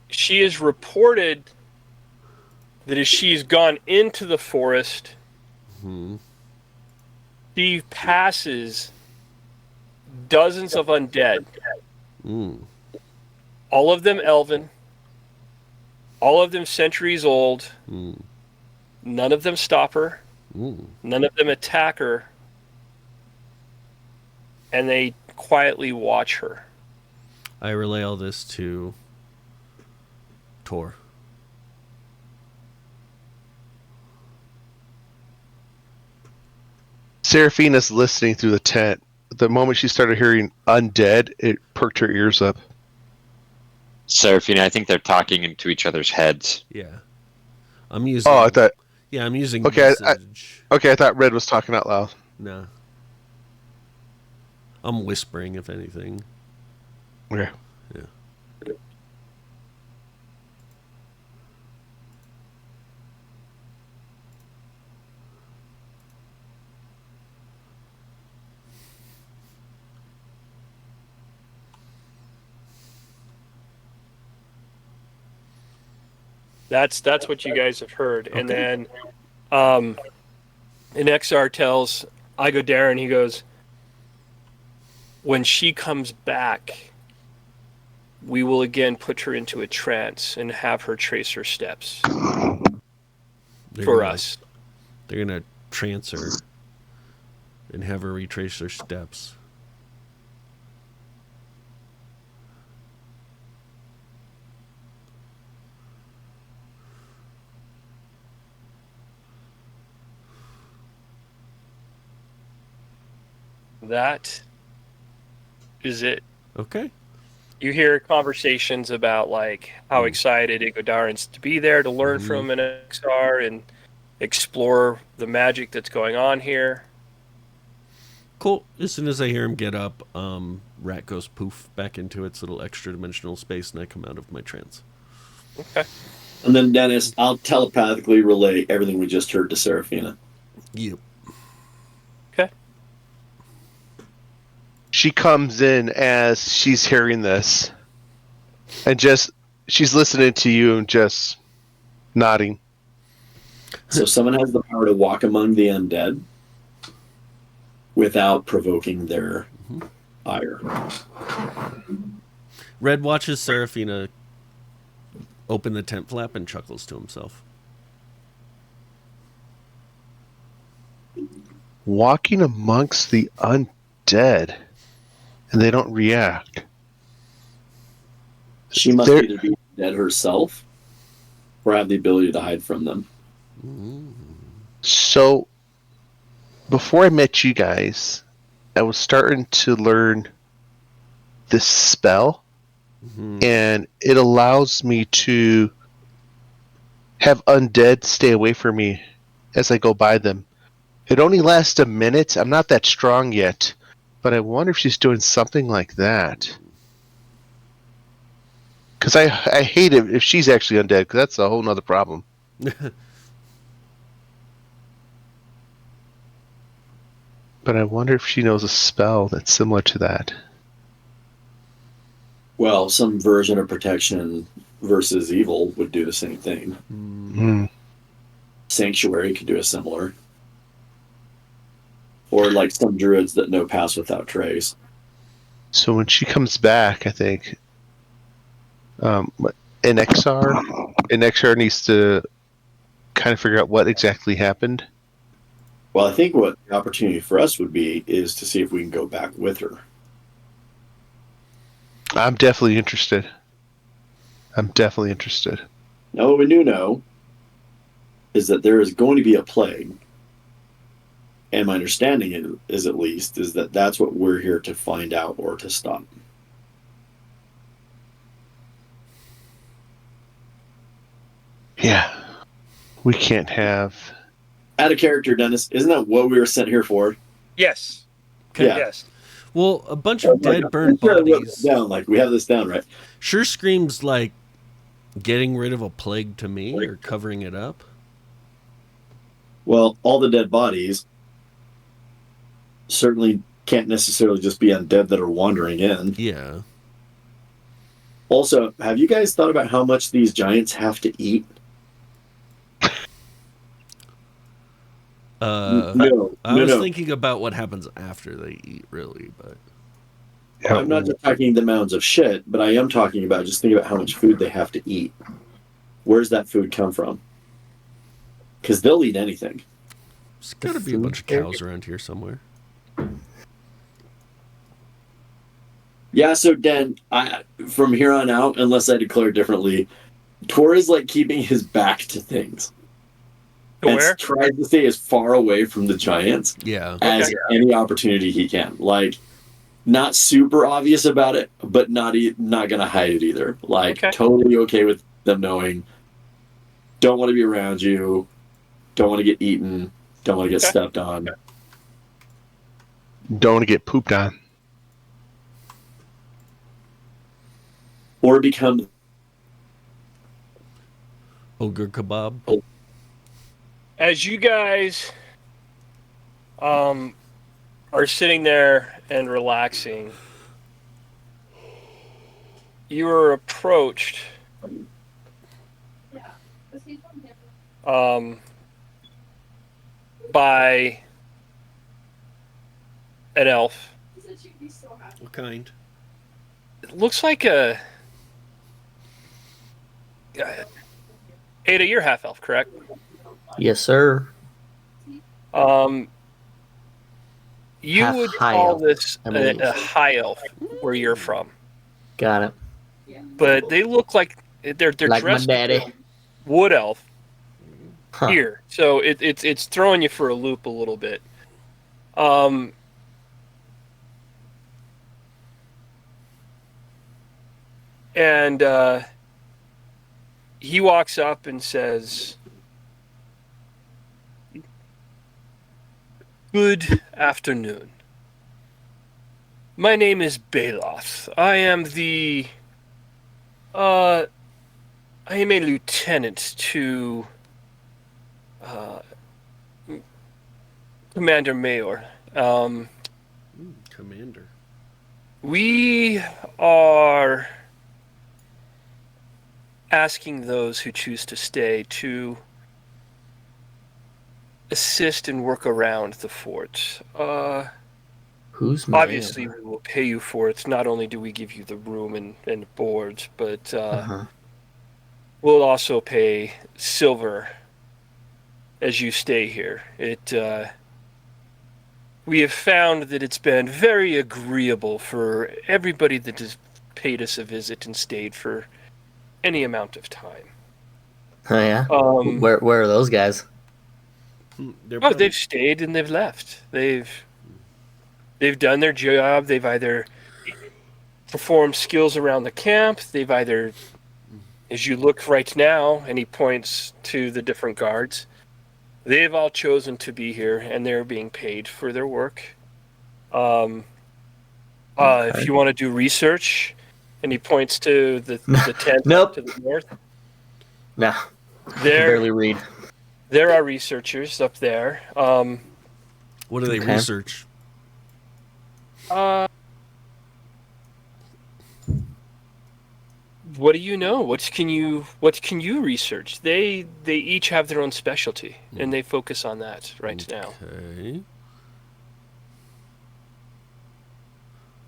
B: she has reported that as she's gone into the forest, she passes dozens of undead. All of them elven. All of them centuries old. None of them stop her. None of them attack her. And they quietly watch her.
C: I relay all this to Tor.
D: Seraphina's listening through the tent. The moment she started hearing undead, it perked her ears up.
A: Seraphina, I think they're talking into each other's heads.
C: Yeah. I'm using.
D: Oh, I thought.
C: Yeah, I'm using
D: Okay,
C: message.
D: Okay, I thought Red was talking out loud.
C: Nah. I'm whispering, if anything.
D: Okay.
C: Yeah.
B: That's what you guys have heard. And
C: Okay.
B: then an XR tells Igo Darren, he goes, when she comes back, we will again put her into a trance and have her trace her steps for us.
C: They're going to trance her and have her retrace her steps.
B: That is it.
C: Okay.
B: You hear conversations about like how excited Igo Darren's to be there to learn from an XR and explore the magic that's going on here.
C: Cool. As soon as I hear him get up, Rat goes poof back into its little extra dimensional space, and I come out of my trance.
B: Okay.
F: And then Dennis, I'll telepathically relay everything we just heard to Seraphina.
C: Yep.
B: Okay.
D: She comes in as she's hearing this, and she's listening to you and just nodding.
F: So someone has the power to walk among the undead without provoking their ire.
C: Red watches Seraphina open the tent flap and chuckles to himself.
D: Walking amongst the undead, and they don't react.
F: She must either be dead herself or have the ability to hide from them.
D: So, before I met you guys, I was starting to learn this spell, and it allows me to have undead stay away from me as I go by them. It only lasts a minute. I'm not that strong yet, but I wonder if she's doing something like that. Because I hate it if she's actually undead, because that's a whole nother problem. But I wonder if she knows a spell that's similar to that.
F: Well, some version of protection versus evil would do the same thing. Sanctuary could do a similar. Or like some druids that know pass without trace.
D: So when she comes back, I think an XR needs to kind of figure out what exactly happened.
F: Well, I think what the opportunity for us would be is to see if we can go back with her.
D: I'm definitely interested.
F: Now, what we do know is that there is going to be a plague. And my understanding is at least is that that's what we're here to find out or to stop.
D: Yeah. We can't have...
F: Out of character, Dennis, isn't that what we were sent here for?
B: Yes.
F: Okay. Yeah.
B: Yes.
C: Well, a bunch of dead, burned bodies.
F: Down, like we have this down, right?
C: Sure screams like getting rid of a plague to me or covering it up.
F: Well, all the dead bodies certainly can't necessarily just be undead that are wandering in.
C: Yeah.
F: Also, have you guys thought about how much these giants have to eat?
C: I was thinking about what happens after they eat, really, but
F: I'm not just talking the mounds of shit, but I am talking about just think about how much food they have to eat. Where's that food come from? Because they'll eat anything.
C: There's got to be a bunch of cows around here somewhere.
F: Yeah, so Dan, from here on out, unless I declare differently, Tor is like keeping his back to things.
B: Where?
F: Tries to stay as far away from the giants as any opportunity he can. Like, not super obvious about it, but not gonna hide it either. Like, totally okay with them knowing. Don't want to be around you. Don't want to get eaten. Don't want to get
B: Okay.
F: stepped on.
D: Don't want to get pooped on.
F: Or become
C: Ogre kebab.
B: As you guys are sitting there and relaxing, you are approached by an elf.
C: What kind?
B: It looks like Ada, you're half elf, correct?
E: Yes, sir.
B: You
E: Half
B: would
E: high
B: call
E: elf,
B: this
E: I believe.
B: a high elf where you're from,
E: Got it.
B: but they look like they're
E: Like my
B: dressed like
E: daddy.
B: a wood elf
E: Huh.
B: here, so it's throwing you for a loop a little bit. And he walks up and says, "Good afternoon. My name is Baloth. I am a lieutenant to Commander Mayor.
C: Commander.
B: We are asking those who choose to stay to assist and work around the fort.
E: Who's mayor?
B: Obviously, we will pay you for it. Not only do we give you the room and board, but
E: Uh-huh.
B: we'll also pay silver as you stay here. We have found that it's been very agreeable for everybody that has paid us a visit and stayed for any amount of time.
E: Oh yeah.
B: Um,
E: Where are those guys?
B: they've stayed and they've left. They've done their job. They've either performed skills around the camp. They've either, as you look right now, and he points to the different guards, they've all chosen to be here, and they're being paid for their work. If you want to do research, and he points to the tent
E: Nope.
B: to the north,
E: Nah. I can
B: there
E: barely read.
B: there are researchers up there.
C: What do they
E: Okay.
C: research?
B: What do you know? What can you research? They each have their own specialty, and they focus on that right now.
C: Okay.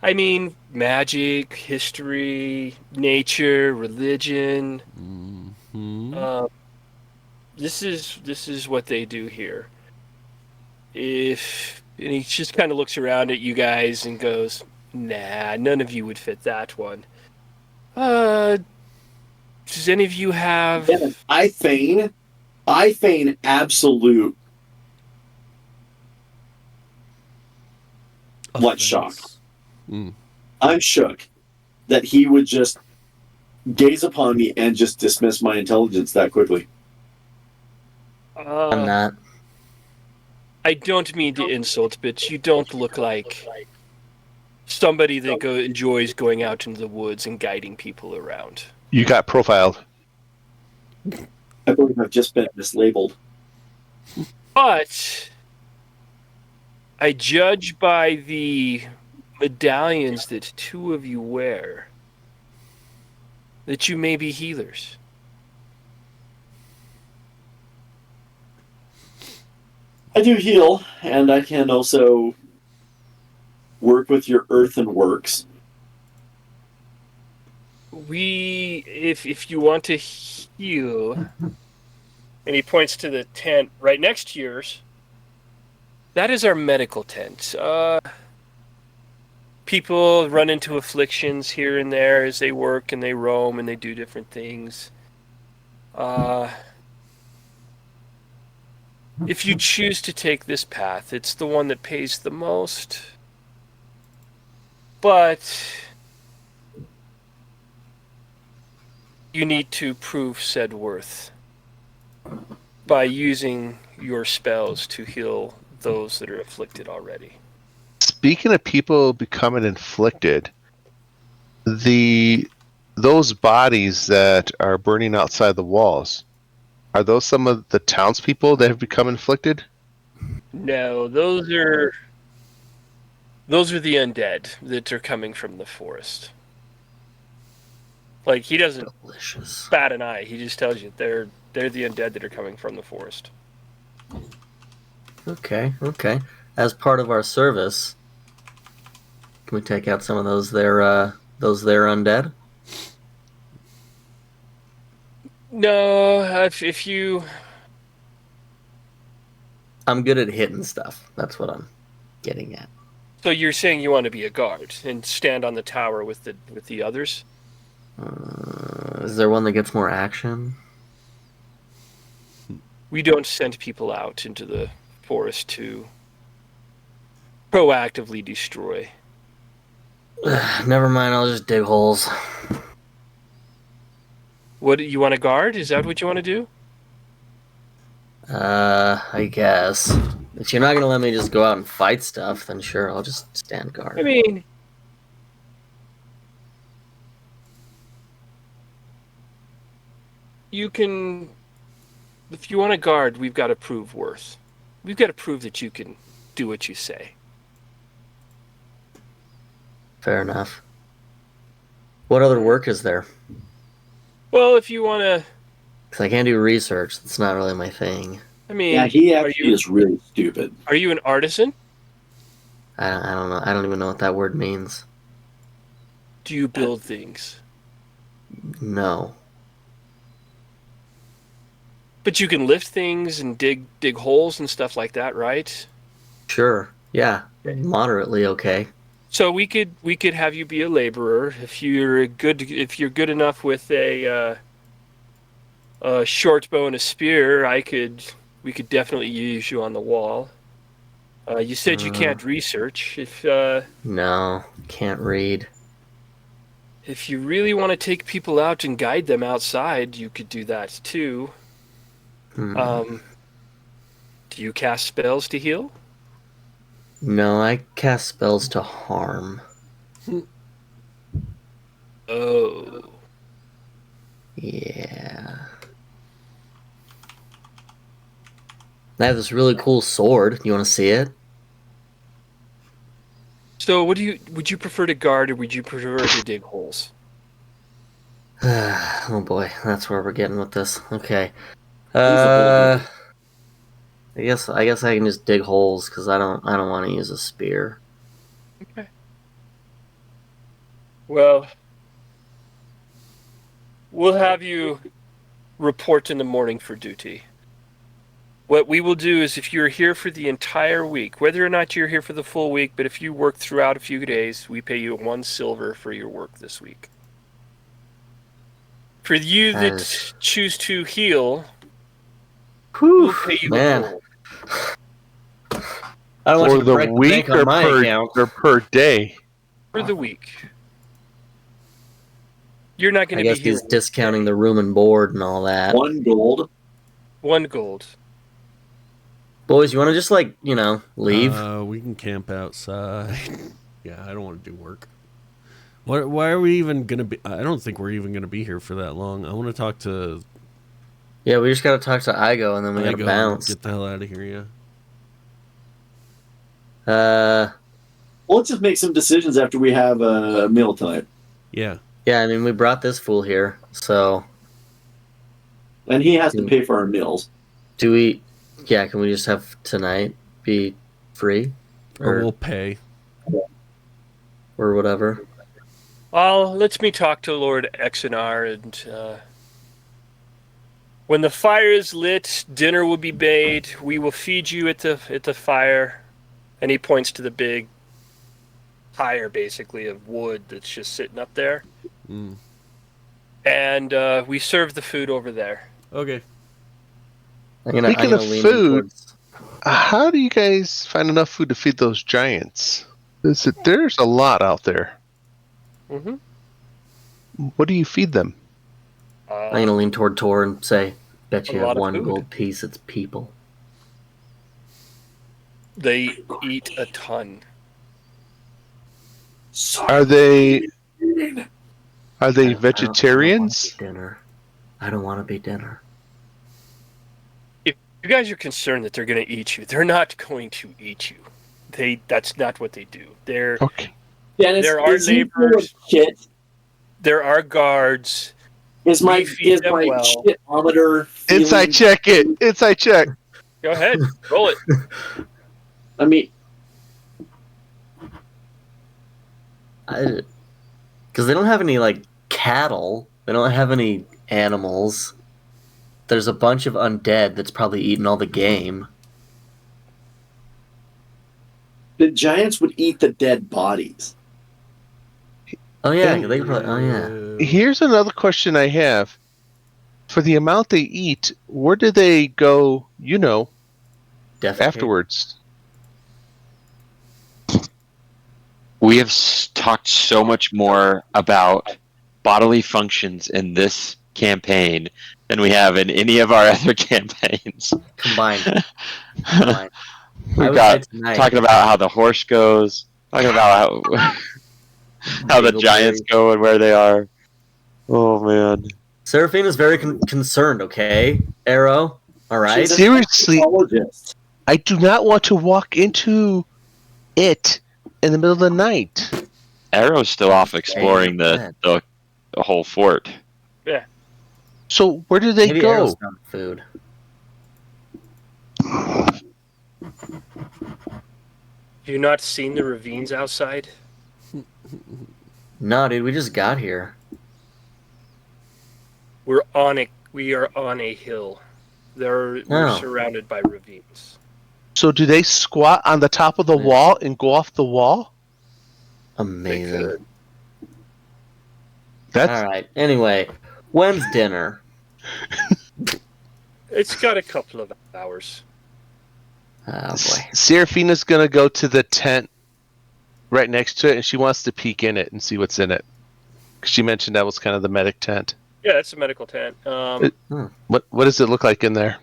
B: I mean, magic, history, nature, religion.
C: Hmm.
B: This is what they do here. And he just kind of looks around at you guys and goes, "Nah, none of you would fit that one." Does any of you have?
F: Yeah, I feign absolute what shock.
C: Mm.
F: I'm shook that he would just gaze upon me and just dismiss my intelligence that quickly.
E: I'm not.
B: I don't mean to insult, but you don't look like somebody that enjoys going out into the woods and guiding people around.
D: You got profiled.
F: I believe I've just been mislabeled.
B: But I judge by the medallions that two of you wear that you may be healers.
F: I do heal, and I can also work with your earthen works.
B: If you want to heal, and he points to the tent right next to yours, that is our medical tent. People run into afflictions here and there as they work and they roam and they do different things. If you choose to take this path, it's the one that pays the most. But you need to prove said worth by using your spells to heal those that are afflicted already.
D: Speaking of people becoming inflicted, those bodies that are burning outside the walls, are those some of the townspeople that have become inflicted?
B: No, those are the undead that are coming from the forest. Like, he doesn't
E: Delicious.
B: bat an eye. He just tells you they're the undead that are coming from the forest.
E: Okay. As part of our service, can we take out some of those there undead?
B: No, if you...
E: I'm good at hitting stuff. That's what I'm getting at.
B: So you're saying you want to be a guard and stand on the tower with the others?
E: Is there one that gets more action?
B: We don't send people out into the forest to proactively destroy.
E: Never mind, I'll just dig holes.
B: What, you want to guard? Is that what you want to do?
E: I guess. If you're not gonna let me just go out and fight stuff, then sure, I'll just stand guard.
B: I mean, you can... If you want to guard, we've got to prove worth. We've got to prove that you can do what you say.
E: Fair enough. What other work is there?
B: Well, if you want to...
E: Because I can't do research. That's not really my thing.
B: I mean,
F: Yeah, he
B: are
F: actually
B: you,
F: is really stupid.
B: are you an artisan?
E: I don't know. I don't even know what that word means.
B: Do you build things?
E: No.
B: But you can lift things and dig holes and stuff like that, right?
E: Sure. Yeah. Moderately okay.
B: So we could have you be a laborer if you're good enough with a short bow and a spear. We could definitely use you on the wall. You said you can't research.
E: No. Can't read.
B: If you really want to take people out and guide them outside, you could do that too. Do you cast spells to heal?
E: No, I cast spells to harm.
B: Oh.
E: Yeah. I have this really cool sword. You want to see it?
B: So would you prefer to guard or would you prefer to dig holes?
E: Oh boy, that's where we're getting with this. Okay.
F: a
E: I guess I can just dig holes because I don't want to use a spear.
B: Okay. Well, we'll have you report in the morning for duty. What we will do is if you're here for the entire week, whether or not you're here for the full week, but if you work throughout a few days, we pay you 1 silver for your work this week. For you that choose to heal, we'll pay you
E: man.
B: the gold.
E: I don't want you
D: For
E: to
D: the
E: break the
D: week
E: bank on
D: or
E: my account.
D: per day?
B: For the week. You're not going
E: I
B: to be
E: guess
B: here.
E: he's discounting the room and board and all that.
F: 1 gold.
B: 1 gold.
E: Boys, you want to just leave?
C: We can camp outside. Yeah, I don't want to do work. Why are we even gonna be? I don't think we're even gonna be here for that long. I want to talk to.
E: Yeah, we just gotta talk to Igo and then we gotta
C: Igo,
E: bounce.
C: Get the hell out of here, yeah.
F: Well, let's just make some decisions after we have a meal tonight.
C: Yeah.
E: Yeah, I mean we brought this fool here, so.
F: And he has to pay for our meals.
E: Do we? Yeah, can we just have tonight be free,
C: Or we'll pay.
E: or whatever?
B: Well, let me talk to Lord Exinar, and when the fire is lit, dinner will be made. We will feed you at the fire, and he points to the big pyre, basically of wood that's just sitting up there.
C: Mm.
B: And we serve the food over there.
C: Okay.
D: Speaking of
E: lean
D: food,
E: towards-
D: how do you guys find enough food to feed those giants? There's a lot out there.
B: Mm-hmm.
D: What do you feed them?
E: I'm gonna lean toward Tor and say, "Bet
B: A
E: you
B: lot
E: have
B: of
E: 1
B: food.
E: gold piece. It's people."
B: They eat a ton.
D: Are they
E: I don't
D: vegetarians?
E: dinner. I don't want to be dinner.
B: If you guys are concerned that they're going to eat you, they're not going to eat you. That's not what they do.
D: Okay.
F: Dennis,
B: There are
F: is he full of
B: laborers.
F: shit?
B: There are guards.
F: Is
B: We
F: my
B: feed them well.
F: shitometer feeling?
D: Inside check it. Inside check.
B: Go ahead, roll it.
F: I mean,
E: Because they don't have any like cattle. They don't have any animals. There's a bunch of undead that's probably eating all the game.
F: the giants would eat the dead bodies.
E: Oh yeah, they could probably. Oh yeah.
D: Here's another question I have. For the amount they eat, where do they go,
E: Defecate.
D: afterwards?
A: We have talked so much more about bodily functions in this campaign than we have in any of our other campaigns.
E: Combined.
A: We've
E: would
A: got
E: say tonight.
A: talking about how the horse goes, talking about how the giants go and where they are. Oh man.
E: Seraphina's very concerned. Okay, Arrow. All right.
F: She's an
D: Seriously,
F: anthropologist.
D: I do not want to walk into it in the middle of the night.
A: Arrow's still off exploring the whole fort.
D: So where do they
E: Maybe
D: go?
E: Arrow's not food.
B: Have you not seen the ravines outside?
E: No, dude, we just got here.
B: We are on a hill. We're surrounded by ravines.
D: So do they squat on the top of the wall and go off the wall?
E: Amazing.
D: That's
E: All right. Anyway, when's dinner?
B: It's got a couple of hours.
E: Oh boy.
D: Seraphina's gonna go to the tent right next to it, and she wants to peek in it and see what's in it. 'Cause she mentioned that was kind of the medic tent.
B: Yeah, it's a medical tent.
D: What does it look like in there?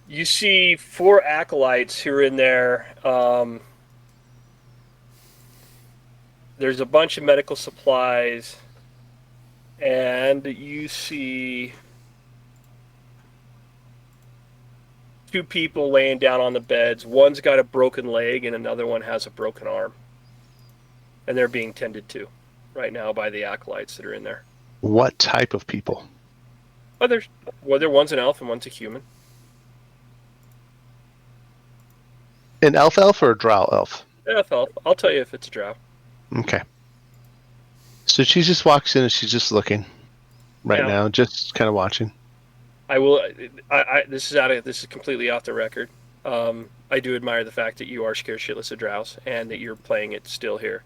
B: You see 4 acolytes who are in there. There's a bunch of medical supplies, and you see 2 people laying down on the beds. One's got a broken leg, and another one has a broken arm. And they're being tended to right now by the acolytes that are in there.
D: What type of people?
B: Whether one's an elf and one's a human.
D: An elf or a drow elf?
B: elf. I'll tell you if it's a drow.
D: Okay. So she just walks in and she's just looking right
B: Yeah.
D: now, just kind of watching.
B: I will. This is completely off the record. I do admire the fact that you are scared shitless of drows and that you're playing it still here.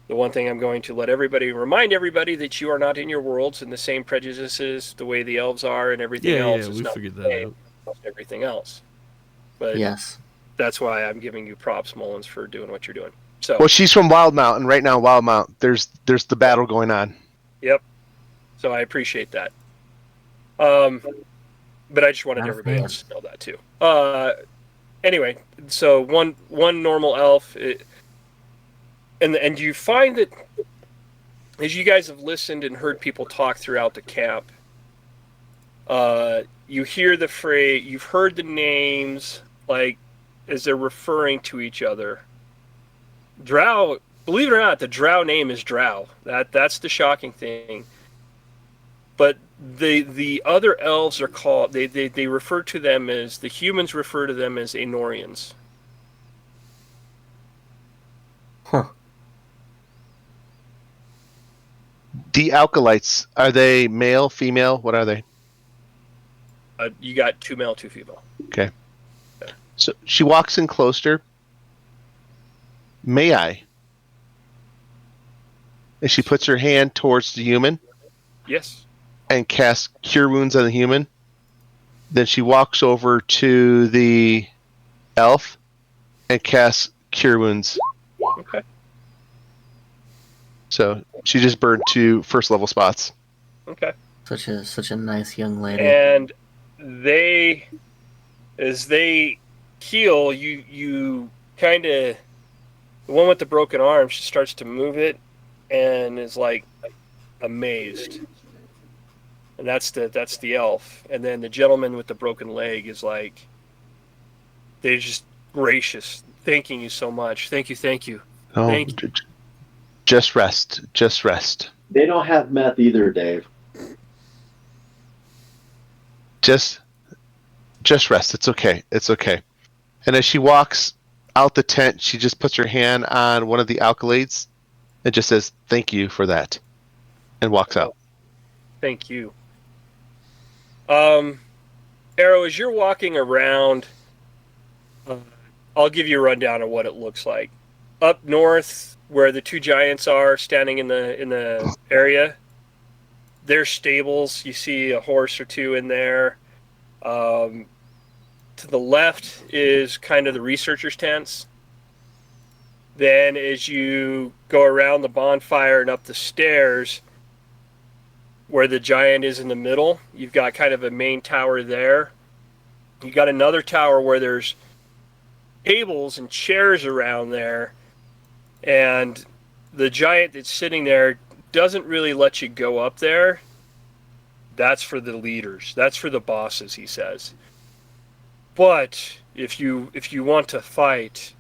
B: The one thing I'm going to remind everybody that you are not in your worlds and the same prejudices the way the elves are and everything else.
C: Yeah,
B: is
C: we
B: not
C: figured
B: the
C: that
B: same
C: out.
B: as everything else. But
E: Yes.
B: that's why I'm giving you props, Mullins, for doing what you're doing. So
D: Well, she's from Wildmount, and right now, Wildmount, there's the battle going on.
B: Yep. So I appreciate that. But I just wanted
E: Not a
B: everybody
E: fan.
B: else to know that too. Anyway, so one normal elf, and you find that as you guys have listened and heard people talk throughout the camp, you hear the phrase, you've heard the names, like as they're referring to each other. Drow, believe it or not, the Drow name is Drow. That's the shocking thing. But the other elves are called, they refer to them as, the humans refer to them as Aenorians.
E: Huh.
D: The Alkalites, are they male, female? What are they?
B: You got 2 male, 2 female.
D: Okay. So she walks in closer. May I? And she puts her hand towards the human
B: Yes.
D: and casts Cure Wounds on the human. Then she walks over to the elf and casts Cure Wounds.
B: Okay.
D: So she just burned 2 first level spots.
B: Okay.
E: Such a nice young lady.
B: And as they heal, you kind of, the one with the broken arm, she starts to move it and is like amazed. And that's the elf. And then the gentleman with the broken leg is like, they're just gracious, thanking you so much. Thank you.
D: Oh,
B: Thank
D: just rest. Just rest.
F: They don't have meth either, Dave.
D: Just rest. It's okay. It's okay. And as she walks out the tent, she just puts her hand on one of the alkaloids and just says, "Thank you for that," and walks out.
B: Thank you. Arrow, as you're walking around, I'll give you a rundown of what it looks like. Up north, where the two giants are standing in the area, there's stables. You see a horse or two in there. To the left is kind of the researchers' tents. Then as you go around the bonfire and up the stairs, where the giant is in the middle, you've got kind of a main tower there. You got another tower where there's tables and chairs around there, and the giant that's sitting there doesn't really let you go up there. That's for the leaders. That's for the bosses, he says. But if you want to fight,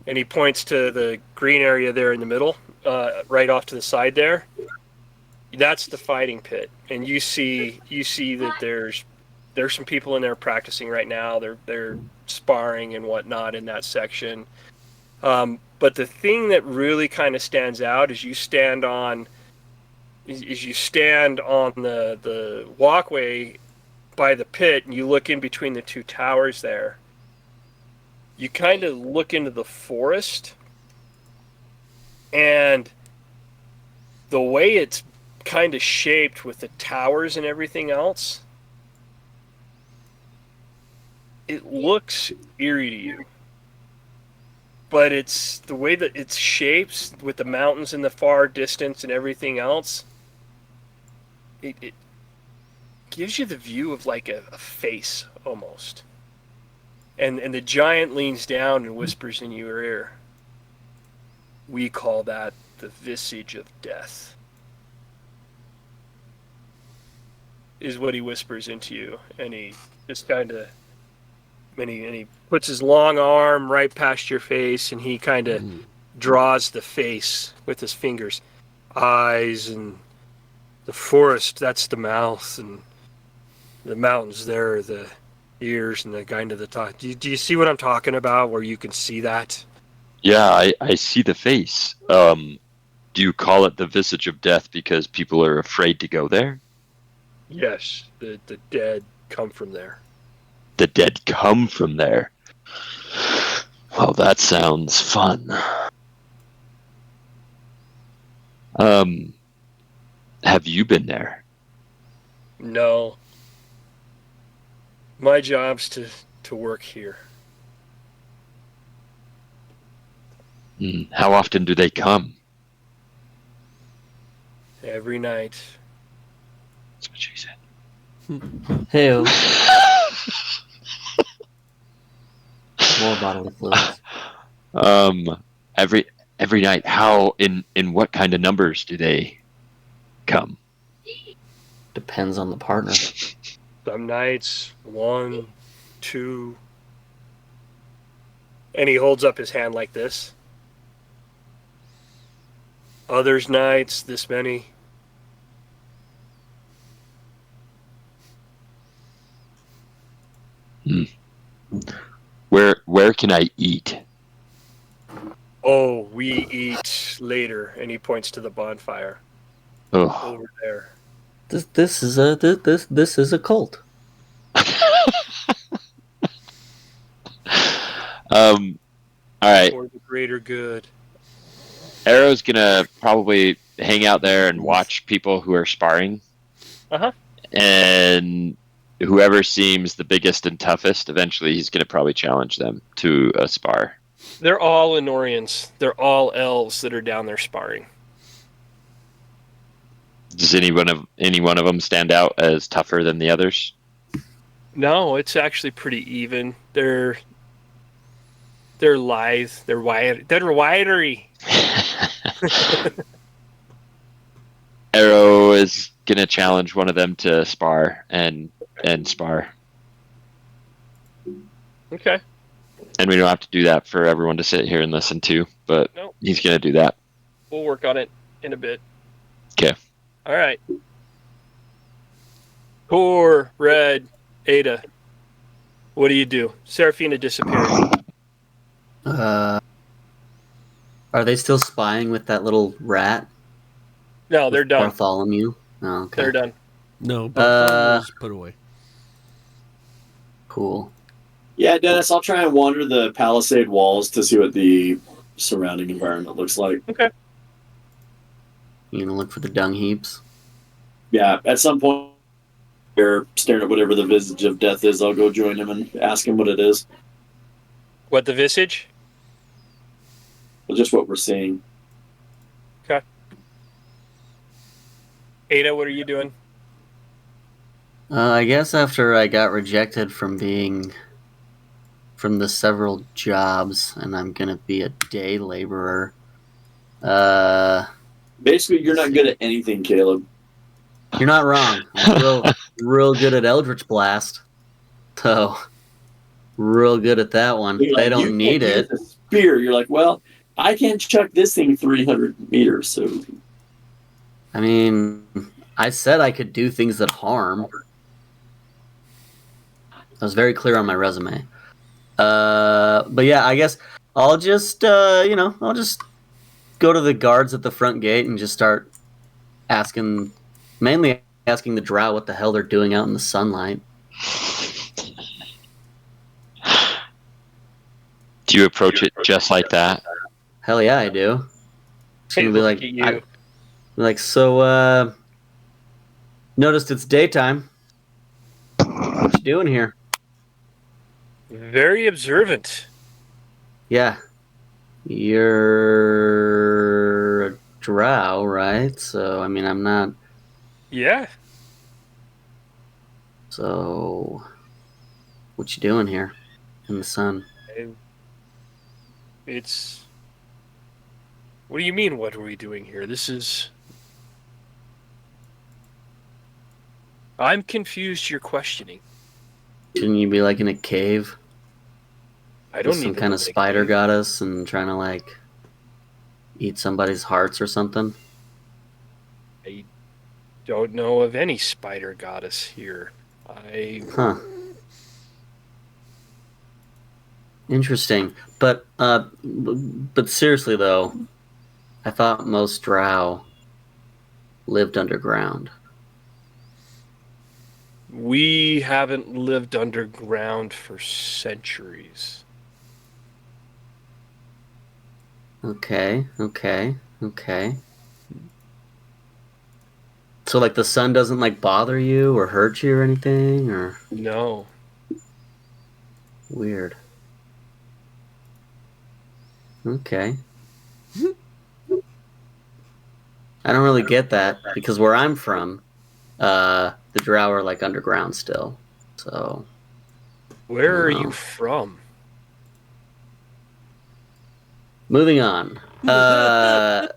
B: and he points to the green area there in the middle, right off to the side there, that's the fighting pit. And you see that there's some people in there practicing right now. They're sparring and whatnot in that section. But the thing that really kind of stands out is you stand on the walkway by the pit and you look in between the two towers there. You kind of look into the forest, and the way it's kind of shaped with the towers and everything else, it looks eerie to you. But it's the way that it's shaped with the mountains in the far distance and everything else. It gives you the view of like a face almost. And the giant leans down and whispers in your ear. We call that the visage of death. Is what he whispers into you. And he just kind of, and he puts his long arm right past your face, and he kind of draws the face with his fingers. Eyes, and the forest, that's the mouth, and the mountains there are the ears, and the kind of the top. Do you see what I'm talking about, where you can see that?
A: Yeah, I see the face. Do you call it the visage of death because people are afraid to go there?
B: Yes, the dead come from there.
A: The dead come from there. Well, that sounds fun. Have you been there?
B: No. My job's to work here.
A: How often do they come?
B: Every night.
A: That's what she said.
E: Hey, more bodily fluids.
A: Every night. How in what kind of numbers do they come?
E: Depends on the partner.
B: Some nights, 1, 2. And he holds up his hand like this. Others nights, this many.
A: Where can I eat?
B: Oh, we eat later. And he points to the bonfire.
A: Oh.
B: Over there.
E: This is a cult.
A: All right.
B: For the greater good.
A: Arrow's gonna probably hang out there and watch people who are sparring.
B: Uh-huh.
A: And whoever seems the biggest and toughest, eventually he's gonna probably challenge them to a spar.
B: They're all Enorians. They're all elves that are down there sparring.
A: Does any one of them stand out as tougher than the others?
B: No, it's actually pretty even. They're lithe. They're wide. They're widery.
A: Arrow is gonna challenge one of them to spar and spar.
B: Okay.
A: And we don't have to do that for everyone to sit here and listen to, but
B: Nope.
A: he's gonna do that.
B: We'll work on it in a bit.
A: Okay.
B: All right. Tor, Red, Ada. What do you do? Seraphina disappeared.
E: Are they still spying with that little rat?
B: No, they're done.
E: Bartholomew? Oh, okay.
B: They're done.
C: No, Bartholomew's put away.
E: Cool.
F: Yeah, Dennis, I'll try and wander the palisade walls to see what the surrounding environment looks like.
B: Okay.
E: You gonna look for the dung heaps?
F: Yeah, at some point, they're staring at whatever the visage of death is. I'll go join him and ask him what it is.
B: What, the visage?
F: Well, just what we're seeing.
B: Okay. Ada, what are you doing?
E: I guess after I got rejected from the several jobs, and I'm gonna be a day laborer.
F: Basically, you're not good at anything, Caleb.
E: You're not wrong. I'm real good at Eldritch Blast. So, real good at that one.
F: You're
E: They
F: like,
E: don't
F: "You
E: need
F: can't
E: it.
F: use a spear." You're like, well, I can chuck this thing 300 meters, so
E: I mean, I said I could do things that harm. I was very clear on my resume. But yeah, I guess I'll just, I'll just go to the guards at the front gate and just start mainly asking the drow what the hell they're doing out in the sunlight.
A: Do you approach it just like that?
E: Hell yeah, I do. It's gonna be
B: Look
E: like,
B: at you.
E: so, noticed it's daytime. What you doing here?
B: Very observant.
E: Yeah. You're a drow, right? So, I mean, I'm not.
B: Yeah.
E: So, what you doing here in the sun?
B: It's... What do you mean, what are we doing here? This is... I'm confused you're questioning.
E: Shouldn't you be like in a cave?
B: I don't
E: with
B: need
E: some
B: to
E: kind
B: live
E: of
B: in a
E: spider
B: cave.
E: goddess and trying to like eat somebody's hearts or something?
B: I don't know of any spider goddess here.
E: Huh. Interesting. But seriously though, I thought most drow lived underground.
B: We haven't lived underground for centuries.
E: Okay. So like the sun doesn't like bother you or hurt you or anything, or
B: No.
E: weird. Okay. I don't really get that because where I'm from, the drow are like underground still. So
B: Where are
E: Wow.
B: you from?
F: I
E: moving on.
F: was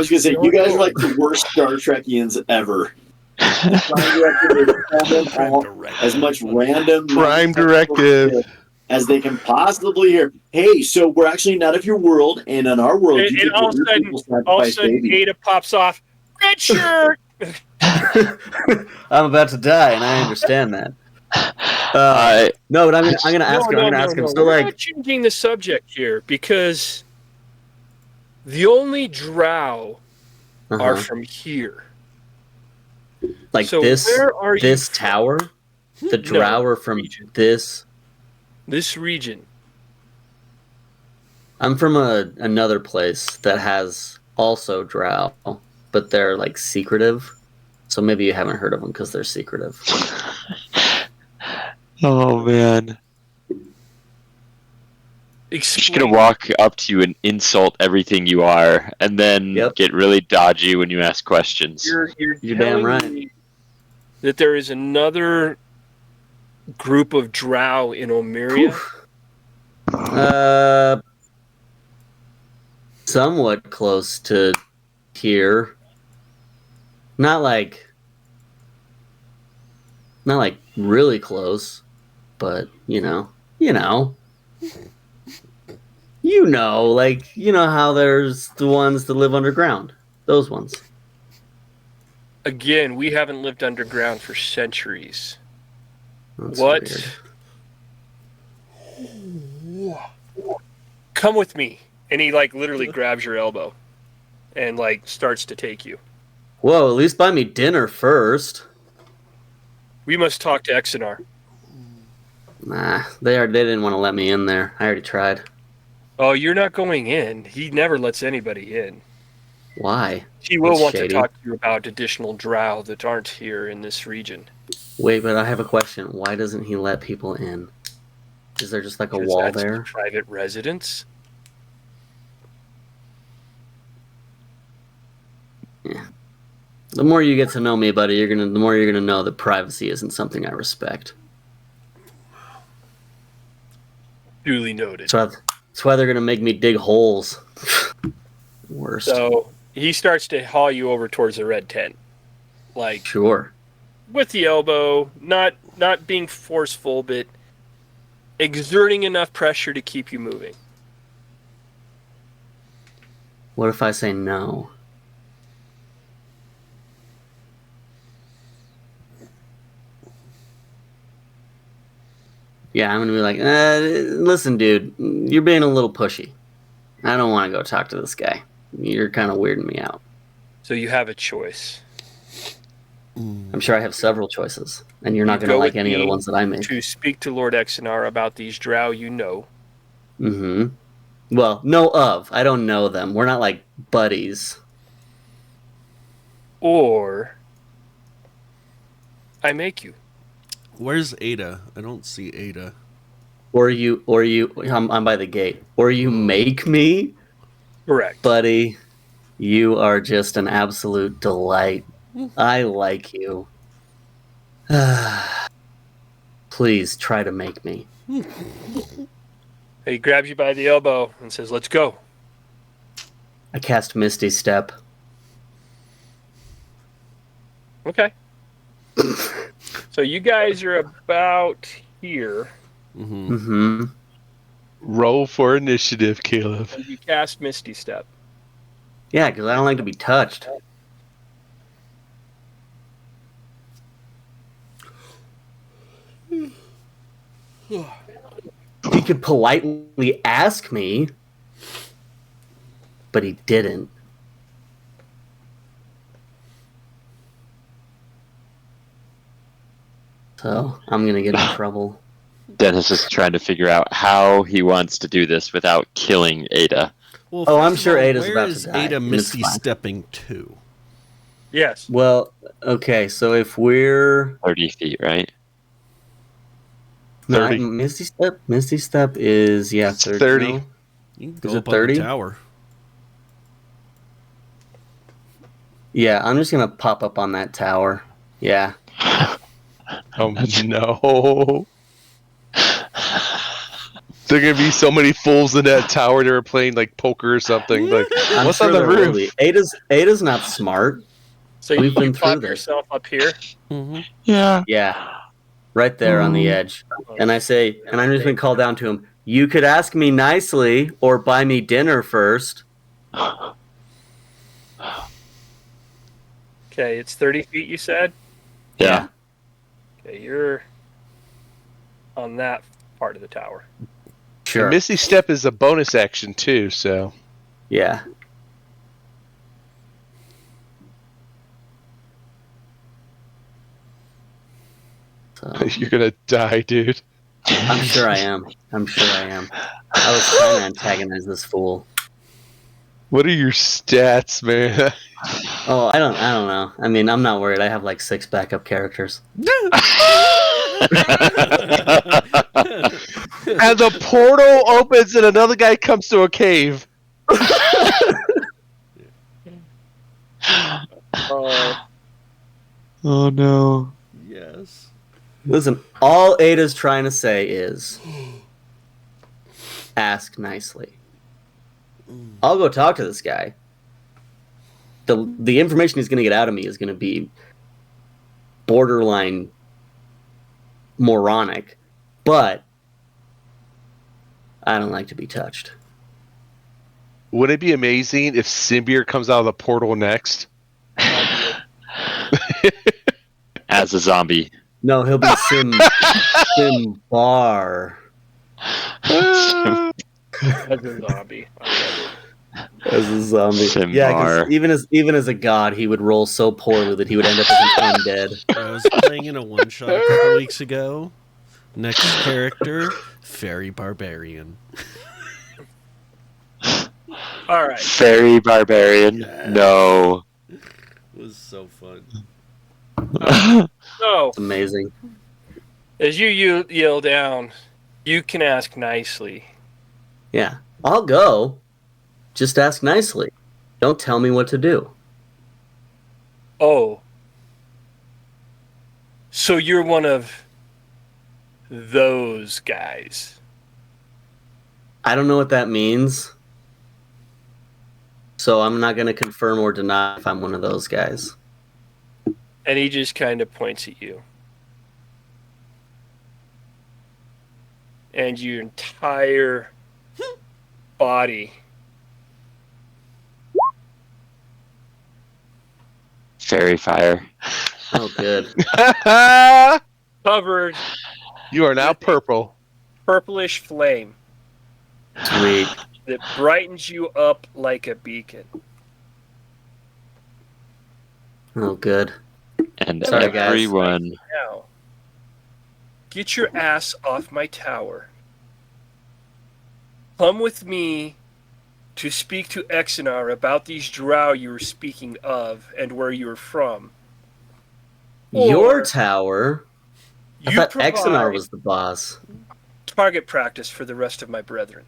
F: gonna say you guys are like the worst Star Trekians ever. Prime Directive is telling them all as much random
D: Prime Directive.
F: as they can possibly hear. Hey, so we're actually not of your world, and in our world, you
B: And
F: can
B: all of a
F: your
B: sudden,
F: people
B: all of a
F: sacrifice
B: sudden,
F: babies.
B: Ada pops off. Red shirt!
E: I'm about to die, and I understand that. No, but I'm gonna ask him. I'm gonna ask him. So
B: We're
E: like,
B: not changing the subject here because the only drow are
E: uh-huh.
B: from here.
E: like
B: So
E: this
B: where are you
E: this
B: from?
E: tower, the drow are from
B: region.
E: this.
B: This region.
E: I'm from another place that has also drow, but they're like secretive. So maybe you haven't heard of them because they're secretive.
A: Oh man. Just gonna walk up to you and insult everything you are, and then
E: Yep.
A: get really dodgy when you ask questions.
B: You're
E: You're
B: telling
E: damn right.
B: me that there is another group of drow in Omeria?
E: Somewhat close to here. Not like really close, but you know, like how there's the ones that live underground. Those ones.
B: Again, we haven't lived underground for centuries.
E: That's
B: What?
E: weird.
B: Come with me. And he like literally grabs your elbow and like starts to take you.
E: Whoa, at least buy me dinner first.
B: We must talk to Exinar.
E: Nah, they didn't want to let me in there. I already tried.
B: Oh, you're not going in. He never lets anybody in.
E: Why?
B: He will
E: That's
B: want
E: shady.
B: to talk to you about additional drow that aren't here in this region.
E: Wait, but I have a question. Why doesn't he let people in? Is there just like a
B: Because
E: wall
B: that's
E: there?
B: private residence.
E: Yeah. The more you get to know me, buddy, the more you're gonna know that privacy isn't something I respect.
B: Duly noted.
E: That's why they're gonna make me dig holes. Worst.
B: So he starts to haul you over towards the red tent. Like
E: Sure.
B: with the elbow, not being forceful, but exerting enough pressure to keep you moving.
E: What if I say no? Yeah, I'm gonna be like, listen, dude, you're being a little pushy. I don't want to go talk to this guy. You're kind of weirding me out.
B: So you have a choice.
E: I'm sure I have several choices, and you're not
B: You
E: gonna
B: go
E: like
B: with
E: any of the
B: me
E: ones that I make.
B: to speak to Lord Exinar about these drow you know.
E: Mm-hmm. Well, know of. I don't know them. We're not like buddies.
B: Or I make you.
C: Where's Ada? I don't see Ada.
E: Or you. I'm by the gate. Or you make me,
B: Correct.
E: buddy. You are just an absolute delight. I like you. Please try to make me.
B: He grabs you by the elbow and says, "Let's go."
E: I cast Misty Step.
B: Okay. So you guys are about here.
C: Mm-hmm.
E: Mm-hmm.
D: Roll for initiative, Caleb.
B: And you cast Misty Step.
E: Yeah, because I don't like to be touched. He could politely ask me, but he didn't. So I'm gonna get in trouble.
A: Dennis is trying to figure out how he wants to do this without killing Ada.
C: Well,
E: Oh,
C: first
E: I'm
C: of
E: sure
C: all,
E: Ada's
C: where
E: about
C: is
E: to die,
C: Ada
E: and it's
C: Misty
E: fine.
C: stepping to?
B: Yes.
E: Well, okay, so if we're
A: 30 feet, right?
E: no,
D: 30.
E: Misty Step is 30.
D: 30.
E: No?
C: You can
E: Is
C: go
E: it
C: up on
E: 30?
C: the tower.
E: Yeah, I'm just gonna pop up on that tower. Yeah.
D: Oh no. There are gonna be so many fools in that tower that are playing like poker or something. Like,
E: I'm
D: what's
E: sure
D: on the
E: there will
D: roof?
E: be. Ada's not smart.
B: So
E: We've
B: you
E: been through
B: pop
E: this.
B: yourself up here.
C: Mm-hmm.
A: Yeah.
E: Yeah. Right there on the edge. And I'm just gonna call down to him. You could ask me nicely or buy me dinner first.
B: Okay, it's 30 feet, you said?
A: Yeah.
B: Okay, you're on that part of the tower.
E: Sure.
D: Misty Step is a bonus action too, so
E: Yeah. So,
D: you're gonna die, dude.
E: I'm sure I am. I was trying to antagonize this fool.
D: What are your stats, man?
E: Oh, I don't know. I mean, I'm not worried. I have like 6 backup characters.
D: And the portal opens and another guy comes to a cave.
A: Oh no.
C: Yes.
E: Listen, all Ada's trying to say is ask nicely. I'll go talk to this guy. The information he's going to get out of me is going to be borderline moronic, but I don't like to be touched.
D: Would it be amazing if Symbior comes out of the portal next?
A: As a zombie.
E: No, he'll be Simbar.
B: As a zombie.
E: As a zombie.
A: Simbar.
E: Yeah, because even as a god, he would roll so poorly that he would end up as an undead.
C: I was playing in a one-shot a couple weeks ago. Next character, Fairy Barbarian.
B: All right.
A: Fairy barbarian.
C: Yeah.
A: No.
C: It was so fun.
B: So,
E: It's amazing.
B: as you yell down, you can ask nicely.
E: Yeah, I'll go. Just ask nicely. Don't tell me what to do.
B: Oh. So you're one of those guys.
E: I don't know what that means. So I'm not going to confirm or deny if I'm one of those guys.
B: And he just kind of points at you. And your entire body
A: Fairy fire.
E: Oh, good.
B: covered
D: You are now purple.
B: purplish flame
E: Sweet.
B: that brightens you up like a beacon.
E: Oh, good.
A: And
E: Sorry, guys.
A: everyone.
B: Now, get your ass off my tower. Come with me to speak to Exenar about these drow you were speaking of and where you were from.
E: Your
B: Or
E: tower? I
B: you
E: thought
B: provide
E: Exenar was the boss.
B: target practice for the rest of my brethren.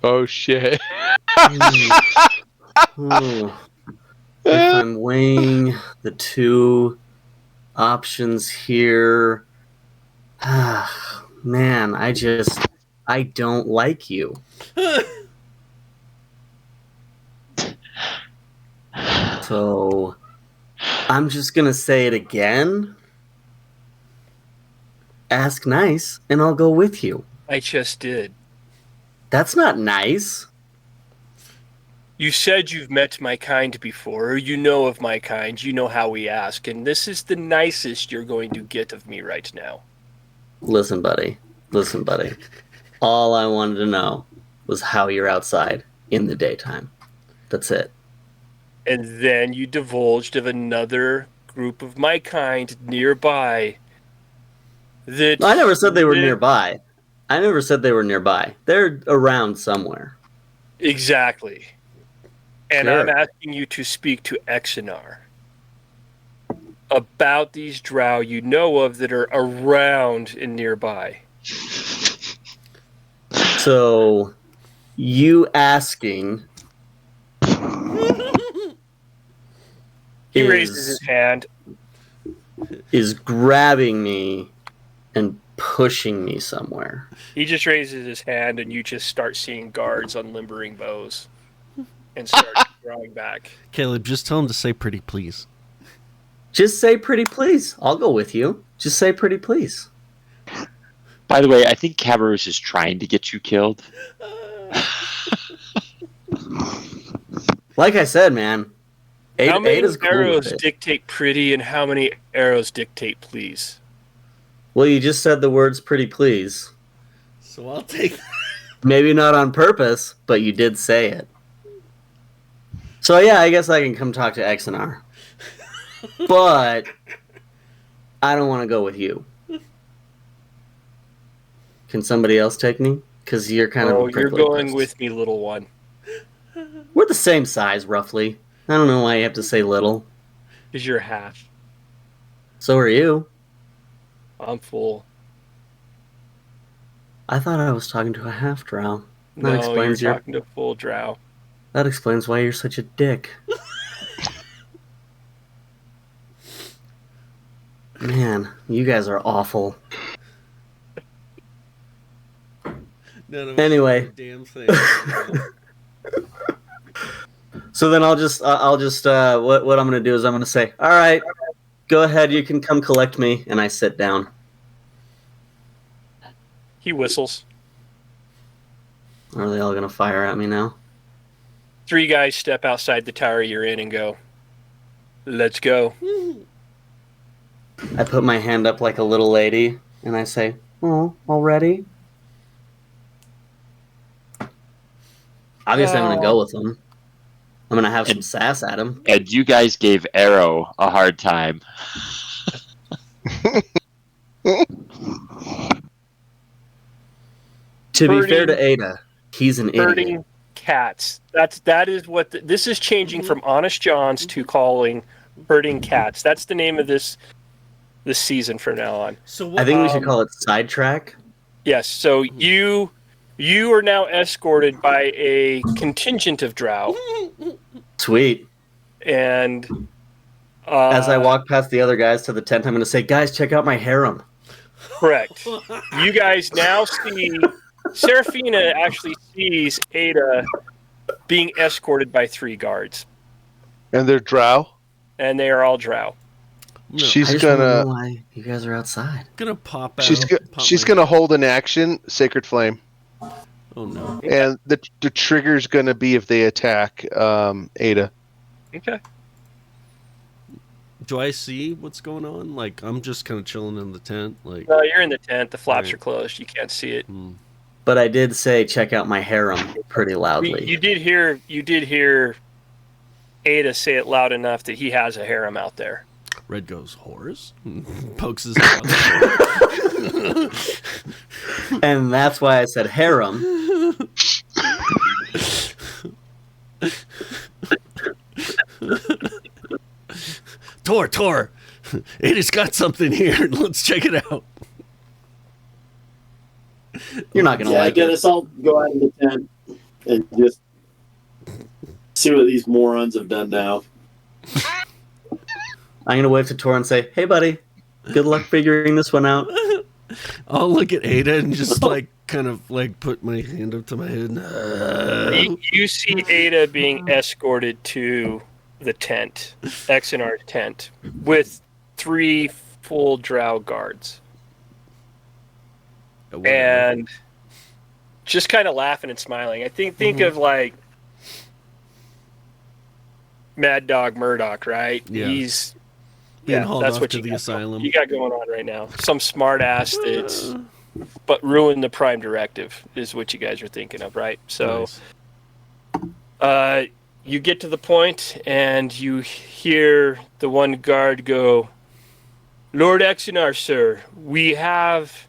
D: Oh shit.
E: Oh. If I'm weighing the two options here, man, I don't like you. So I'm just gonna say it again. Ask nice, and I'll go with you.
B: I just did.
E: That's not nice.
B: You said you've met my kind before, or you know of my kind, you know how we ask, and this is the nicest you're going to get of me right now.
E: Listen, buddy. All I wanted to know was how you're outside in the daytime. That's it.
B: And then you divulged of another group of my kind nearby. That
E: I never said they were nearby. They're around somewhere.
B: Exactly. And
E: Sure.
B: I'm asking you to speak to Exenar about these drow you know of that are around and nearby.
E: So, you asking
B: He raises his hand.
E: is grabbing me and pushing me somewhere.
B: He just raises his hand, and you just start seeing guards unlimbering bows and start drawing back.
C: Caleb, just tell him to say pretty please.
E: Just say pretty please. I'll go with you. Just say pretty please.
A: By the way, I think Cabarrus is trying to get you killed.
E: Like I said, man.
B: How many
E: Ada's cool
B: arrows
E: with it.
B: dictate pretty, and how many arrows dictate please?
E: Well, you just said the words pretty please.
C: So I'll take
E: Maybe not on purpose, but you did say it. So yeah, I guess I can come talk to Exenar. But I don't want to go with you. Can somebody else take me? Because you're kind of a
B: Oh, you're
E: prickly
B: going
E: person.
B: with me, little one.
E: We're the same size, roughly. I don't know why you have to say little.
B: Because you're half.
E: So are you.
B: I'm full.
E: I thought I was talking to a half drow.
B: No, you're talking to full drow.
E: That explains why you're such a dick. Man, you guys are awful. Anyway.
C: Damn thing.
E: So then I'll just what I'm gonna do is I'm gonna say, all right, go ahead, you can come collect me, and I sit down.
B: He whistles.
E: Are they all gonna fire at me now?
B: 3 guys step outside the tower you're in and go, let's go.
E: I put my hand up like a little lady, and I say, oh, already? Obviously, I'm gonna go with them. I'm gonna have some sass at him.
A: And you guys gave Arrow a hard time.
E: To be fair to Ada, he's an idiot.
B: Herding cats. That is what this is changing from Honest John's to calling herding cats. That's the name of this season from now on.
C: So what,
E: I think we should call it sidetrack.
B: Yes. So you are now escorted by a contingent of drow,
E: Sweet.
B: and
E: As I walk past the other guys to the tent, I'm going to say, guys, check out my harem.
B: correct. You guys now see Seraphina actually sees Ada being escorted by 3 guards,
D: And they're drow.
B: and they are all drow.
C: no,
D: She's
E: I just want to know
D: gonna
E: why you guys are outside.
C: gonna pop out.
D: she's gonna hold an action, Sacred Flame,
C: Oh no.
D: and the trigger's gonna be if they attack Ada.
B: Okay.
C: Do I see what's going on? Like I'm just kind of chilling in the tent. Like
B: No, you're in the tent. The flaps
C: Right.
B: are closed. You can't see it.
E: But I did say, check out my harem pretty loudly.
B: You did hear Ada say it loud enough that he has a harem out there.
C: Red goes whores, pokes his head out.
E: And that's why I said harem.
C: Tor, Ada's got something here. Let's check it out.
E: You're not going to
F: Yeah,
E: like
F: Dennis, I'll go out in the tent and just see what these morons have done now.
E: I'm going to wave to Tor and say, hey, buddy, good luck figuring this one out.
C: I'll look at Ada and just like kind of like put my hand up to my head.
B: You see Ada being escorted to the tent, Exonar's tent, with 3 full drow guards. And just kind of laughing and smiling. I think of like Mad Dog Murdoch, right?
C: Yeah.
B: He's
C: being hauled
B: that's
C: off
B: what
C: to
B: you
C: the
B: got
C: asylum.
B: You got going on right now. Some smart ass that's but ruined the Prime Directive is what you guys are thinking of, right? So
C: Nice.
B: you get to the point and you hear the one guard go, Lord Exonar, sir, we have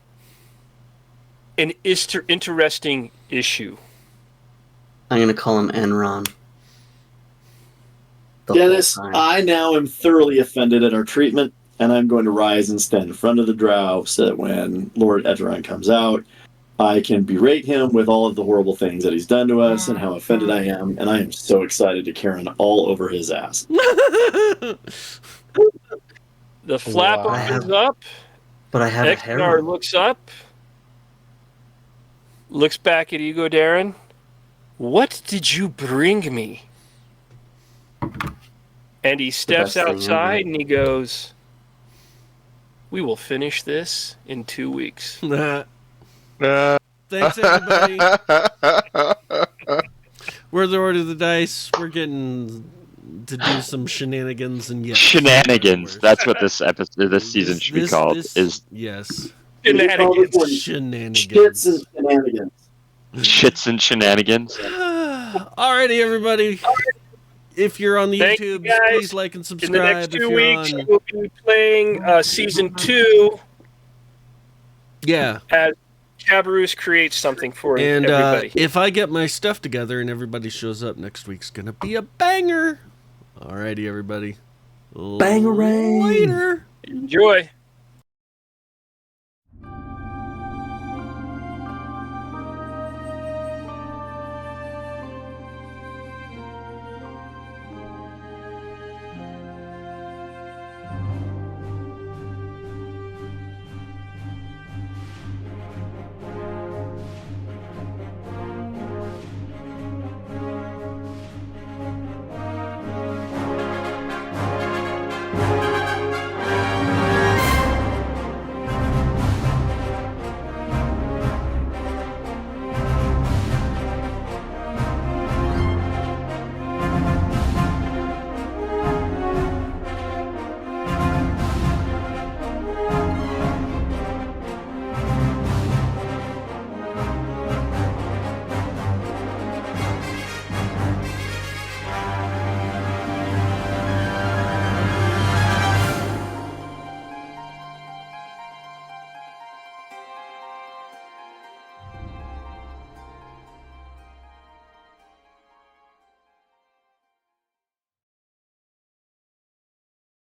B: an interesting issue.
E: I'm going to call him Enron. The
F: Dennis,
E: whole time.
F: I now am thoroughly offended at our treatment, and I'm going to rise and stand in front of the drow so that when Lord Edgeron comes out, I can berate him with all of the horrible things that he's done to us and how offended I am, and I am so excited to Karen all over his ass.
B: The flap
D: Wow.
B: opens up.
E: But I have a
B: Exonar
E: harem.
B: looks up, looks back at Ego Darren. What did you bring me? And he steps
E: best thing
B: outside and he goes, we will finish this in 2 weeks.
C: Thanks everybody. We're the Order of the Dice. We're getting to do some shenanigans and
A: Shenanigans. That's what this episode, this season should be called. Is
C: yes,
B: Shenanigans.
C: shenanigans.
F: Shits and shenanigans.
A: shits and shenanigans.
C: Alrighty, everybody. If you're on the
B: Thank you,
C: YouTube,
B: guys.
C: please like and
B: In
C: subscribe.
B: the next
C: if
B: 2
C: you're
B: weeks,
C: on,
B: we'll be playing season 2
C: yeah.
B: as Cabarrus creates something for
C: And
B: everybody.
C: if I get my stuff together and everybody shows up, next week's gonna be a banger. Alrighty, everybody.
E: Bangarang.
C: Later.
B: Enjoy.